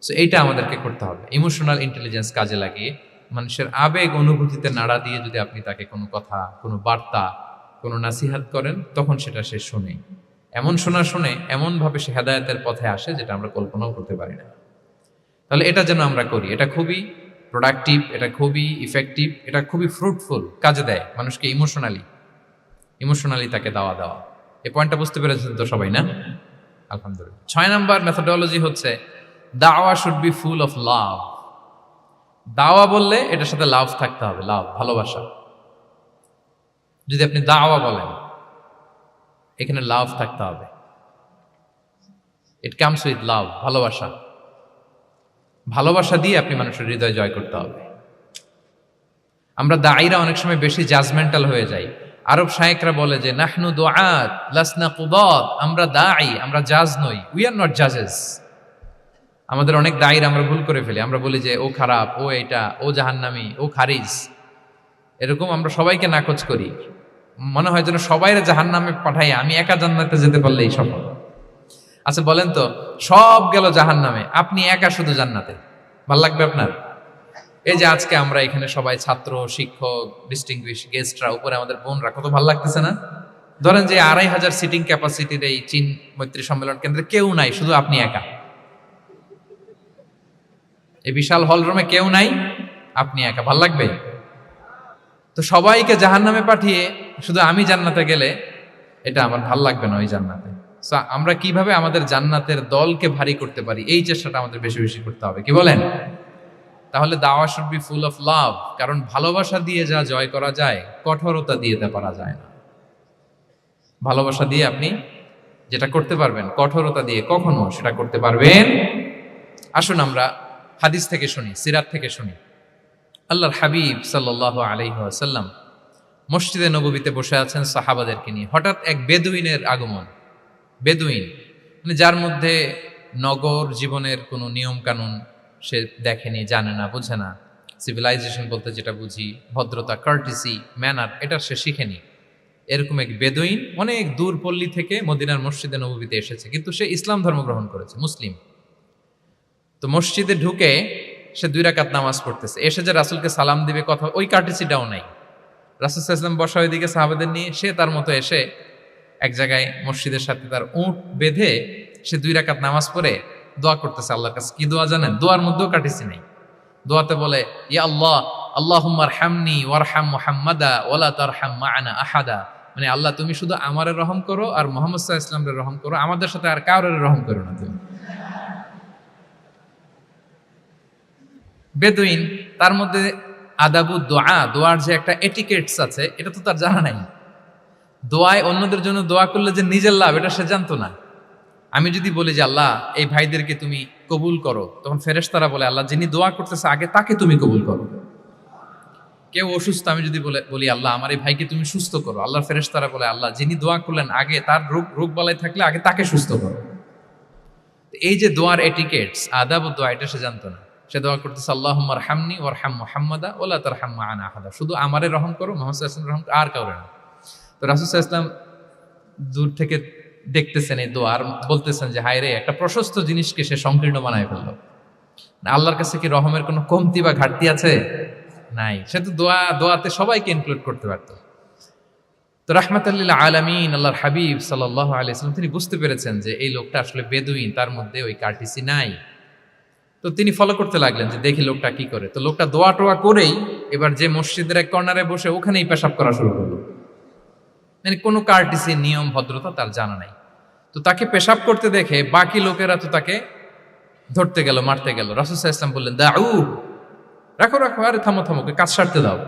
সো এইটা আমাদেরকে করতে হবে, ইমোশনাল ইন্টেলিজেন্স কাজে লাগিয়ে মানুষের আবেগ অনুভূতিতে নাড়া দিয়ে যদি আপনি তাকে কোনো কথা, কোনো বার্তা, কোনো নাসিহাত করেন, তখন সেটা সে শোনে। এমন শোনা শুনে এমনভাবে সে হেদায়েতের পথে আসে যেটা আমরা কল্পনাও করতে পারি না। তাহলে এটা যেন আমরা করি, এটা খুবই প্রোডাক্টিভ, এটা খুবই ইফেক্টিভ, এটা খুবই ফ্রুটফুল, কাজে দেয় মানুষকে ইমোশনালি তাকে দেওয়া। এই পয়েন্টটা বুঝতে পেরেছেন তো সবাই, না? আলহামদুলিল্লাহ। 6 নাম্বার মেথোডোলজি হচ্ছে দাওয়া should be full of love. দাওয়া বললে এটার সাথে লাভ থাকতে হবে, লাভ, ভালোবাসা। যদি আপনি দাওয়া বলেন, এখানে লাভ থাকতে হবে। ইট কামস উইথ লাভ, ভালোবাসা দিয়ে আপনি মানুষের হৃদয় জয় করতে হবে। আমরা দায়ীরা অনেক সময় বেশি জাজমেন্টাল হয়ে যাই। আরব শায়েকরা বলে যে নাহনু দুআত লাসনা কুদাত, আমরা দায়ী, আমরা জাজ নই, উই আর নট জাজেস। আমাদের অনেক দায়ীরা আমরা ভুল করে ফেলি। আমরা বলি যে ও খারাপ, ও এটা, ও জাহান্নামী, ও খারিজ, এরকম আমরা সবাইকে নাকচ করি। মনে হয় যেন সবাইরে জাহান্নামে পাঠাই, আমি একা জান্নাতে যেতে পারলেই সফল। আচ্ছা বলেন তো, সব গেল জাহান্নামে, আপনি একা শুধু জান্নাতে, ভাল লাগবে আপনার? এই যে আজকে আমরা এখানে সবাই ছাত্র, শিক্ষক, ডিস্টিংগুইশ গেস্টরা, উপরে আমাদের বোনরা, কত ভালো লাগতেছে না? ধরেন যে 2500 সিটিং ক্যাপাসিটির এই চীন মৈত্রী সম্মেলন কেন্দ্রে কেউ নাই, শুধু আপনি একা। এই বিশাল হল রুমে কেউ নাই, আপনি একা, ভাল লাগবে? তো সবাইকে জাহান্নামে পাঠিয়ে শুধু আমি জান্নাতে গেলে এটা আমার ভাল লাগবে না ওই জান্নাতে। আমরা কিভাবে আমাদের জান্নাতের দলকে ভারী করতে পারি, এই চেষ্টাটা আমাদের বেশি বেশি করতে হবে, কি বলেন? তাহলে দাওয়া should be full of love, কারণ ভালোবাসা দিয়ে যা জয় করা যায়, কঠোরতা দিয়ে তা পারা যায় না। ভালোবাসা দিয়ে আপনি যেটা করতে পারবেন, কঠোরতা দিয়ে কখনো সেটা করতে পারবেন। আসুন আমরা হাদিস থেকে শুনি, সিরাত থেকে শুনি। আল্লাহর হাবিব সাল্লাল্লাহু আলাইহি ওয়াসাল্লাম মসজিদে নববীতে বসে আছেন সাহাবাদেরকে নিয়ে। হঠাৎ এক বেদুইনের আগমন। বেদুইন মানে যার মধ্যে নগর জীবনের কোনো নিয়ম কানুন সে দেখেনি, জানে না, বোঝে না। সিভিলাইজেশন বলতে যেটা বুঝি, ভদ্রতা, কার্টিসি, ম্যানার, এটা সে শিখেনি। এরকম এক বেদুইন অনেক দূর পল্লী থেকে মদিনার মসজিদে নববীতে এসেছে, কিন্তু সে ইসলাম ধর্ম গ্রহণ করেছে, মুসলিম। তো মসজিদে ঢুকে সে 2 রাকাত নামাজ পড়তেছে। এসে যে রাসূলকে সালাম দিবে, কথা, ওই কার্টিসিটাও নাই। রাসূল সাল্লাল্লাহু আলাইহি ওয়াসাল্লাম বসা ওইদিকে সাহাবাদের নিয়ে, সে তার মতো এসে এক জায়গায় মসজিদের সাথে তার উট বেঁধে সে 2 রাকাত নামাজ পড়ে দোয়া করতেছে আল্লাহর কাছে। কি দোয়া জানেন? দোয়ার মধ্যেও কাটিছি নেই। দোয়াতে বলে, ইয়া আল্লাহ, আল্লাহুম্মা আরহামনি ওয়ারহাম মুহাম্মাদা ওয়ালা তারহাম মা'ানা আহাদা। মানে আল্লাহ, তুমি শুধু আমারে রহম করো আর মুহাম্মদ সাল্লাল্লাহু আলাইহি ওয়াসাল্লামের রহম করো, আমাদের সাথে আর কাউরে রহম করো না তুমি। বেদুইন, তার মধ্যে আদাবু দোয়া, দোয়ার যে একটা এটিকেটস আছে, এটা তো তার জানা নাই। দোয়ায় অন্যদের জন্য দোয়া করলে যে নিজের লাভ, এটা সে জানতো না। আমি যদি বলি যে আল্লাহ এই ভাইদেরকে তুমি কবুল করো, তখন ফেরেশতারা বলে আল্লাহ যিনি দোয়া করতেছে আগে তাকে তুমি কবুল করো। কেউ অসুস্থ, আমি যদি বলি আল্লাহ আমার এই ভাইকে তুমি সুস্থ করো, আল্লাহর ফেরেশতারা বলে আল্লাহ যিনি দোয়া করলেন আগে, তার রোগ বালাই থাকলে আগে তাকে সুস্থ করো। এই যে দোয়ার এটিকেটস, আদাব ও দোয়া, এটা সে জানতো না। সে দোয়া করতেছে আল্লাহুম্মা আরহামনি ওয়ারহাম মুহাম্মাদা ওয়ালা তারহাম মা'ানা আহাদা, শুধু আমারে রহম করো, মুহাম্মদ সাল্লাল্লাহু আলাইহি ওয়াসাল্লাম রহম, আর কাউরে না। তো রাসূল সাল্লাল্লাহু আলাইহি ওয়াসাল্লাম দূর থেকে দেখতেছেন এই দোয়া, আর বলতেছেন যে হায় রে, একটা প্রশস্ত জিনিসকে সে সংকীর্ণ বানায় ফেললো। আল্লাহর কাছে কি রহমের কোনো কমতি বা ঘাটতি আছে? নাই। সে তো দোয়াতে সবাইকে ইনক্লুড করতে পারত। তো রাহমাতাল লিল আলামিন আল্লাহর হাবিব সাল্লাল্লাহু আলাইহি ওয়াসাল্লাম তিনি বুঝতে পেরেছেন যে এই লোকটা আসলে বেদুইন, তার মধ্যে ওই কার্টিসি নাই। তো তিনি ফলো করতে লাগলেন যে দেখি লোকটা কি করে। তো লোকটা দোয়া টোয়া করেই এবার যে মসজিদের এক কর্নারে বসে ওখানেই পেশাব করা শুরু করলো। মানে কোনো কার্টিসি, নিয়ম, ভদ্রতা তার জানা নাই। তো তাকে পেশাব করতে দেখে বাকি লোকেরা তো তাকে ধরতে গেল, মারতে গেল। রাসূল সাল্লাল্লাহু আলাইহি ওয়াসাল্লাম বললেন দাউ, রাখো, আরে থামো, ওকে কাজ সারতে দাও,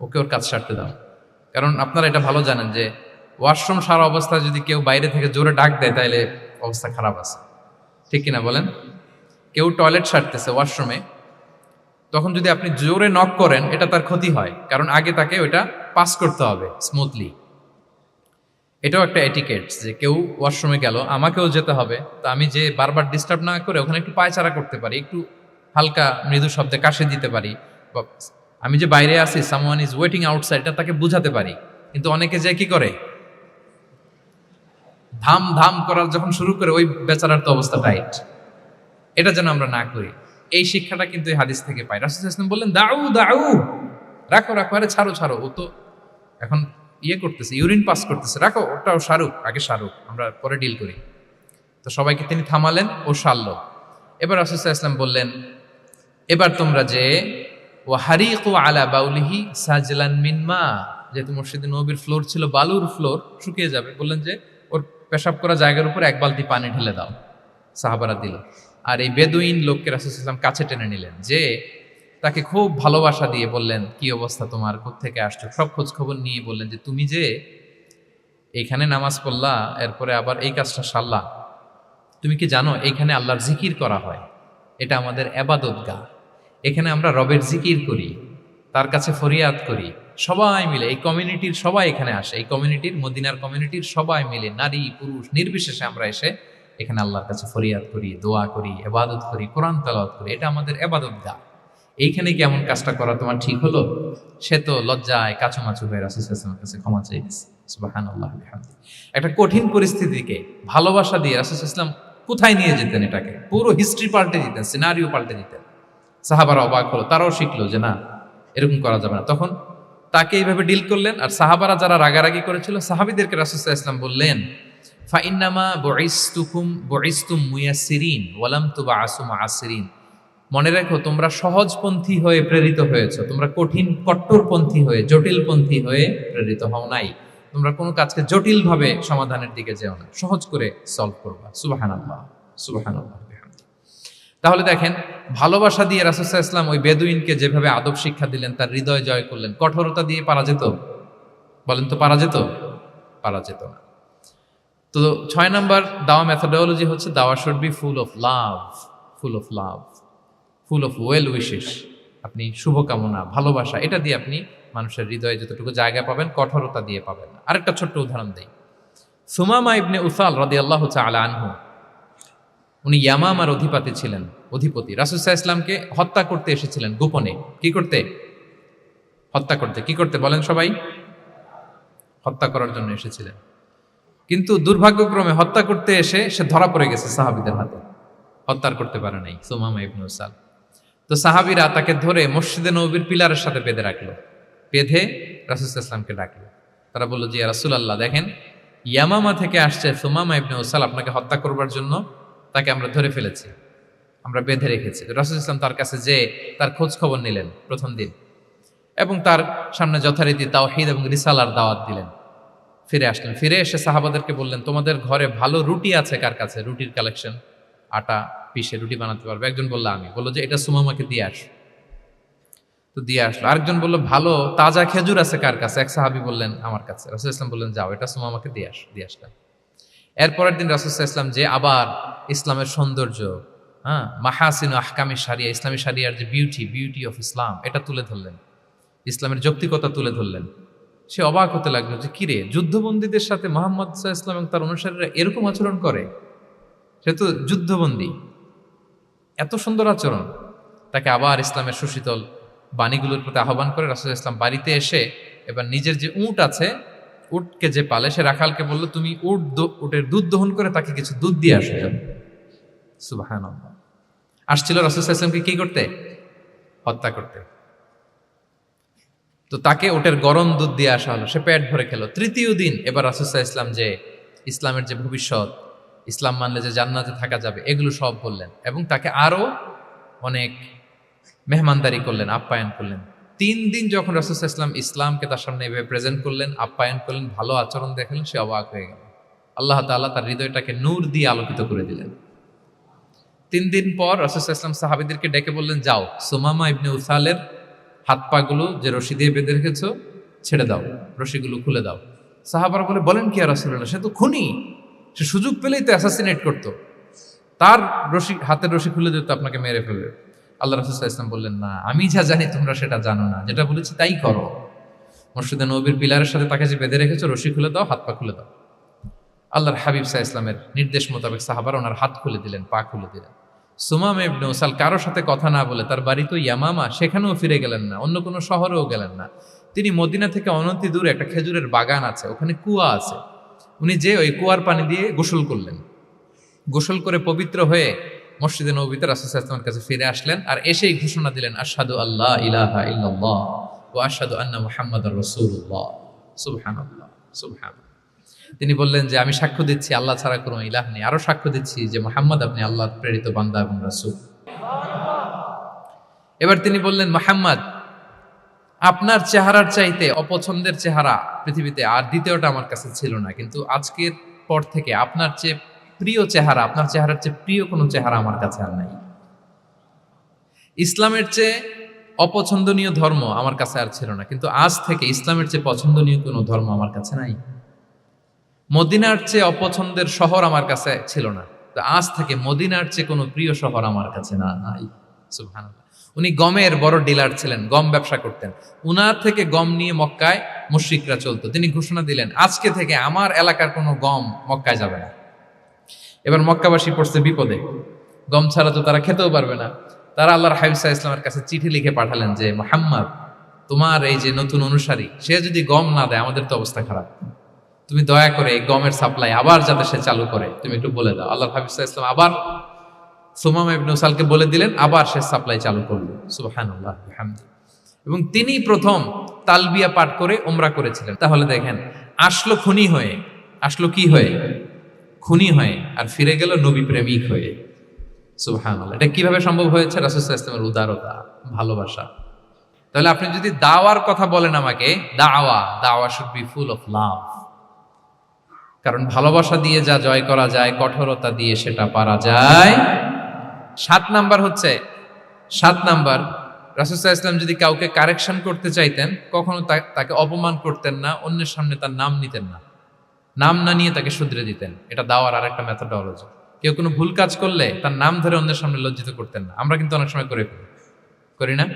ওকে ওর কাজ সারতে দাও। কারণ আপনারা এটা ভালো জানেন যে ওয়াশরুম সারা অবস্থায় যদি কেউ বাইরে থেকে জোরে ডাক দেয় তাহলে অবস্থা খারাপ আছে, ঠিক কিনা বলেন? কেউ টয়লেট সারতেছে ওয়াশরুমে, তখন যদি আপনি জোরে নক করেন এটা তার ক্ষতি হয়, কারণ আগে তাকে ওইটা পাস করতে হবে স্মুথলি। এটাও একটা এটিকেটস যে কেউ ওয়াশরুমে গেল, আমাকেও যেতে হবে, তো আমি যে বারবার ডিস্টার্ব না করে ওখানে একটু পায়চারা করতে পারি, একটু হালকা মৃদু শব্দে কাশে দিতে পারি, বা আমি যে বাইরে আছি, সামওয়ান ইজ ওয়েটিং আউটসাইড, এটা তাকে বুঝাতে পারি। কিন্তু অনেকে যে কি করে, ধাম ধাম করার যখন শুরু করে ওই বেচারার তো অবস্থা টাইট। এটা যেন আমরা না করি, এই শিক্ষাটা কিন্তু এই হাদিস থেকে পাই। রাসূল সাল্লাল্লাহু আলাইহি ওয়াসাল্লাম বললেন দাউ, রাখো, আরে ছাড়ো, ও তো এখন করতেছে, ইউরিন পাস করতেছে, রাখো, ওটাও সারুক, আগে সারুক, আমরা পরে ডিল করি। তো সবাইকে তিনি থামালেন, ও সারল। এবার রাসূল সাল্লাল্লাহু আলাইহি ওয়াসাল্লাম বললেন, এবার তোমরা যে ওয়াহারিকু আলা বাউলিহি সাজলান মিন মা, যেহেতু মসজিদে নববীর ফ্লোর ছিল বালুর ফ্লোর, শুকিয়ে যাবে, বললেন যে ওর পেশাব করা জায়গার উপর এক বালতি পানি ঢেলে দাও। সাহাবারা দিল। আর এই বেদুইন লোককে রাসূল সাল্লাল্লাহু আলাইহি ওয়াসাল্লাম কাছে টেনে নিলেন, যে তাকে খুব ভালোবাসা দিয়ে বললেন, কি অবস্থা তোমার, কোত্থেকে আসছো, সব খোঁজ খবর নিয়ে বললেন যে তুমি যে এইখানে নামাজ পড়লা, এরপরে আবার এই কাজটা সারলা, তুমি কি জানো এইখানে আল্লাহর জিকির করা হয়, এটা আমাদের এবাদতগাহ, এখানে আমরা রবের জিকির করি, তার কাছে ফরিয়াদ করি, সবাই মিলে এই কমিউনিটির সবাই এখানে আসে, এই কমিউনিটির, মদিনার কমিউনিটির সবাই মিলে, নারী পুরুষ নির্বিশেষে আমরা এসে এখানে আল্লাহর কাছে ফরিয়াদ করি, দোয়া করি, ইবাদত করি, কোরআন তেলাওয়াত করি, এটা আমাদের ইবাদতগাহ। এইখানে কি এমন কাজটা করা তোমার ঠিক হলো? সে তো লজ্জায় কাচুমাচু হয়ে রাসূল সাল্লাল্লাহু আলাইহি ওয়াসাল্লামের কাছে ক্ষমা চেয়ে গেছে। সুবহানাল্লাহ বিহামদি। একটা কঠিন পরিস্থিতিকে ভালোবাসা দিয়ে রাসূল সাল্লাল্লাহু আলাইহি ওয়াসাল্লাম কোথায় নিয়ে যেতেন, এটাকে পুরো হিস্ট্রি পাল্টে দিতেন, সিনারিও পাল্টে দিতেন। সাহাবারা অবাক হলো, তারাও শিখলো যে না, এরকম করা যাবে না। তখন তাকে এইভাবে ডিল করলেন। আর সাহাবারা যারা রাগারাগি করেছিল, সাহাবীদেরকে রাসূল সাল্লাল্লাহু আলাইহি ওয়াসাল্লাম বললেন, ফাইন্নামা বুইসতুম মুয়াসসিরিন ওয়া লাম তুবআসু মুআসসিরিন, মনে রাখো তোমরা সহজপন্থী হয়ে প্রেরিত হয়েছো, তোমরা কঠিন কট্টরপন্থী হয়ে, জটিলপন্থী হয়ে প্রেরিত হও নাই। তোমরা কোনো কাজকে জটিলভাবে সমাধানের দিকে যেও না, সহজ করে সলভ করবা। সুবহানাল্লাহ, সুবহানাল্লাহ। তাহলে দেখেন, ভালোবাসা দিয়ে রাসূল সাল্লাল্লাহু আলাইহি ওয়াসাল্লাম ওই বেদুইনকে যেভাবে আদব শিক্ষা দিলেন, তার হৃদয় জয় করলেন, কঠোরতা দিয়ে পারা যেত? বলেন তো, পারা যেত? পারা যেত না। তো 6 নাম্বার দাওয়া মেথোডোলজি হচ্ছে, দাওয়া should be full of love, full of love, full of well wishes. আপনি শুভকামনা, ভালোবাসা, এটা দিয়ে আপনি মানুষের হৃদয়ে যতটুকু জায়গা পাবেন, কঠোরতা দিয়ে পাবেন না। আরেকটা ছোট্ট উদাহরণ দেই। সুমামা ইবনে উসাল রাদিয়াল্লাহু তাআলা আনহু, উনি ইয়ামামার অধিপতি ছিলেন, অধিপতি। রাসূল সাল্লাল্লাহু আলাইহি ওয়াসাল্লামকে হত্যা করতে এসেছিলেন গোপনে। কি করতে? হত্যা করতে। কি করতে বলেন সবাই? হত্যা করার জন্য এসেছিলেন। কিন্তু দুর্ভাগ্যক্রমে হত্যা করতে এসে সে ধরা পড়ে গেছে সাহাবীদের হাতে, হত্যার করতে পারে নাই সুমামা ইবনে উসাল। তো সাহাবীরা তাকে ধরে মসজিদে নববীর পিলারের সাথে বেঁধে রাখলো, বেঁধে রাসূল সাল্লাল্লাহু আলাইহি ওয়াসাল্লামকে ডাকলো। তারা বলল যে, ইয়া রাসূলুল্লাহ, দেখেন ইয়ামামা থেকে আসছে সুমামা ইবনে উসাল আপনাকে হত্যা করবার জন্য, তাকে আমরা ধরে ফেলেছি, আমরা বেঁধে রেখেছি। রাসূল সাল্লাল্লাহু আলাইহি ওয়াসাল্লাম তার কাছে যে তার খোঁজ খবর নিলেন প্রথম দিন, এবং তার সামনে যথারীতি তাওহীদ এবং রিসালার দাওয়াত দিলেন। ফিরে আসলেন, ফিরে এসে সাহাবাদেরকে বললেন, তোমাদের ঘরে ভালো রুটি আছে কার কাছে? রুটির কালেকশন, আটা পিষে রুটি বানাতে পারবে। একজন বলল আমি, বললো যে এটা সুমামাকে দিয়ে আস। তো দিয়ে আসলো। আরেকজন বললো ভালো তাজা খেজুর আছে কার কাছে? এক সাহাবী বললেন আমার কাছে। রাসূল সাল্লাল্লাহু আলাইহি ওয়াসাল্লাম বললেন যাও, এটা সুমামাকে দিয়ে আস। দিয়ে আসলেন। এরপরের দিন রাসূল সাল্লাল্লাহু আলাইহি ওয়াসাল্লাম যে আবার ইসলামের সৌন্দর্য, মাহাসিন আহকামি শারিয়া, ইসলামী শারিয়ার যে বিউটি অফ ইসলাম, এটা তুলে ধরলেন, ইসলামের যৌক্তিকতা তুলে ধরলেন। সে অবাক হতে লাগলো যে কিরে, যুদ্ধবন্দীদের সাথে মুহাম্মদ সাল্লাল্লাহু আলাইহি ওয়াসাল্লাম এবং তার অনুসারীরা এরকম আচরণ করে? সে তো যুদ্ধবন্দী, এত সুন্দর আচরণ। তাকে আবার ইসলামের সুশীতল বাণীগুলোর প্রতি আহ্বান করে রাসূল সাল্লাল্লাহু আলাইহি ওয়াসাল্লাম বাড়িতে এসে এবার নিজের যে উট আছে, উটকে যে পালে, সে রাখালকে বলল, তুমি উটের দুধ দহন করে তাকে কিছু দুধ দিয়ে আসো। সুবহানাল্লাহ। আসছিল রাসূল সাল্লাল্লাহু আলাইহি ওয়াসাল্লামকে কি করতে? হত্যা করতে। তো তাকে ওটের গরম দুধ দিয়ে আসা হলো, সে পেট ভরে খেলো। তৃতীয় দিন এবার রাসূল সাল্লাল্লাহু আলাইহি ওয়াসাল্লাম যে ইসলামের যে ভবিষ্যৎ, ইসলাম মানলে যে জান্নাতে থাকা যাবে, এগুলো সব বললেন, এবং তাকে আরো অনেক মেহমানদারি করলেন, আপ্যায়ন করলেন। 3 দিন যখন রাসূল সাল্লাল্লাহু আলাইহি ওয়াসাল্লাম ইসলামকে তার সামনে এভাবে প্রেজেন্ট করলেন, আপ্যায়ন করলেন, ভালো আচরণ দেখালেন, সে অবাক হয়ে গেল। আল্লাহ তাআলা তার হৃদয়টাকে নূর দিয়ে আলোকিত করে দিলেন। 3 দিন পর রাসূল সাল্লাল্লাহু আলাইহি ওয়াসাল্লাম সাহাবীদেরকে ডেকে বললেন, যাও সুমামা ইবনে উসালের হাত পাগুলো যে রশি দিয়ে বেঁধে রেখেছো ছেড়ে দাও, রশিগুলো খুলে দাও। সাহাবারা বলেন কি ইয়া রাসূলুল্লাহ, সে তো খুনি, সে সুযোগ পেলেই তো অ্যাসাসিনেট করতো, তার রশি, হাতের রশি খুলে দিত, আপনাকে মেরে ফেলবে। আল্লাহ রাসূল সাল্লাল্লাহু আলাইহি ওয়াসাল্লাম বললেন, না, আমি যা জানি তোমরা সেটা জানো না, যেটা বলেছি তাই করো। মসজিদে নববীর পিলারের সাথে তাকে যে বেঁধে রেখেছো, রশি খুলে দাও, হাত পা খুলে দাও। আল্লাহর হাবিব সাল্লাল্লাহু আলাইহি ওয়াসাল্লামের নির্দেশ মোতাবেক সাহাবারা ওনার হাত খুলে দিলেন, পা খুলে দিলেন। সুমামা ইবনে উসাল কারোর সাথে কথা না বলে, তার বাড়ি তো ইয়ামামা, সেখানেও ফিরে গেলেন না, অন্য কোনো শহরেও গেলেন না। তিনি মদিনা থেকে অনতি দূরে একটা খেজুরের বাগান আছে, ওখানে কুয়া আছে, উনি যে ওই কুয়ার পানি দিয়ে গোসল করলেন। গোসল করে পবিত্র হয়ে মসজিদে নববীতে রাসূল সাল্লাল্লাহু আলাইহি ওয়াসাল্লামের কাছে ফিরে আসলেন, আর এসেই ঘোষণা দিলেন, আশহাদু আল্লা ইলাহা ইল্লাল্লাহ ওয়া আশহাদু আন্না মুহাম্মাদার রাসূলুল্লাহ। সুবহানাল্লাহ, সুবহানাল্লাহ। তিনি বললেন যে আমি সাক্ষ্য দিচ্ছি আল্লাহ ছাড়া কোনো ইলাহ নেই, আরো সাক্ষ্য দিচ্ছি যে মুহাম্মদ আপনি আল্লাহর প্রেরিত বান্দা এবং রাসূল। এবার তিনি বললেন, মুহাম্মদ আপনার চেহারার চাইতে অপছন্দের চেহারা পৃথিবীতে আর দ্বিতীয়টা আমার কাছে ছিল না, কিন্তু আজকের পর থেকে আপনার চেয়ে প্রিয় চেহারা, আপনার চেহারার চেয়ে প্রিয় কোনো চেহারা আমার কাছে আর নাই। ইসলামের চেয়ে অপছন্দনীয় ধর্ম আমার কাছে আর ছিল না, কিন্তু আজ থেকে ইসলামের চেয়ে পছন্দনীয় কোনো ধর্ম আমার কাছে নাই। মদিনার চেয়ে অপছন্দের শহর আমার কাছে ছিল না, তো আজ থেকে মদিনার চেয়ে কোনো প্রিয় শহর আমার কাছে নাই। সুবহানাল্লাহ। উনি গমের বড় ডিলার ছিলেন, গম ব্যবসা করতেন। উনার থেকে গম নিয়ে মক্কায় মুশরিকরা চলতো। তিনি ঘোষণা দিলেন, আজকে থেকে আমার এলাকার কোনো গম মক্কায় যাবে না। এবার মক্কাবাসী পড়ছে বিপদে, গম ছাড়া তো তারা খেতেও পারবে না। তারা আল্লাহর হাবিব সাল্লাল্লাহু আলাইহি ওয়াসাল্লামের কাছে চিঠি লিখে পাঠালেন যে, মুহাম্মদ তোমার এই যে নতুন অনুসারী, সে যদি গম না দেয় আমাদের তো অবস্থা খারাপ, তুমি দয়া করে এই গমের সাপ্লাই আবার যাতে সে চালু করে তুমি একটু বলে দাও। আল্লাহর হাবিব সাল্লাল্লাহু আলাইহি ওয়াসাল্লাম আবার সুমামা ইবনে উসালকে বলে দিলেন, আবার সে সাপ্লাই চালু করলো। সুবহানাল্লাহ বিহামদি। এবং তিনি প্রথম তালবিয়া পাঠ করে উমরা করেছিলেন। তাহলে দেখেন, আসলো খুনি হয়ে, আসলো কি হয়ে? খুনি হয়ে, আর ফিরে গেল নবী প্রেমিক হয়ে। সুবহানাল্লাহ। এটা কিভাবে সম্ভব হয়েছে? রাসূল সাল্লাল্লাহু আলাইহি ওয়াসাল্লামের উদারতা, ভালোবাসা। তাহলে আপনি যদি দাওয়ার কথা বলেন আমাকে, দাওয়া should be full of love. কারণ ভালোবাসা দিয়ে যা জয় করা যায়, কঠোরতা দিয়ে সেটা পারা যায়। 7 নাম্বার হচ্ছে, 7 নাম্বার, রাসূল সাল্লাল্লাহু আলাইহি ওয়াসাল্লাম যদি কাউকে কারেকশন করতে চাইতেন, কখনো তাকে অপমান করতেন না, অন্যের সামনে তার নাম নিতেন না, নাম না নিয়ে তাকে শুধরে দিতেন। এটা দাওয়ার আর একটা মেথডোলজি। কেউ কোনো ভুল কাজ করলে তার নাম ধরে অন্যের সামনে লজ্জিত করতেন না। আমরা কিন্তু অনেক সময় করি না,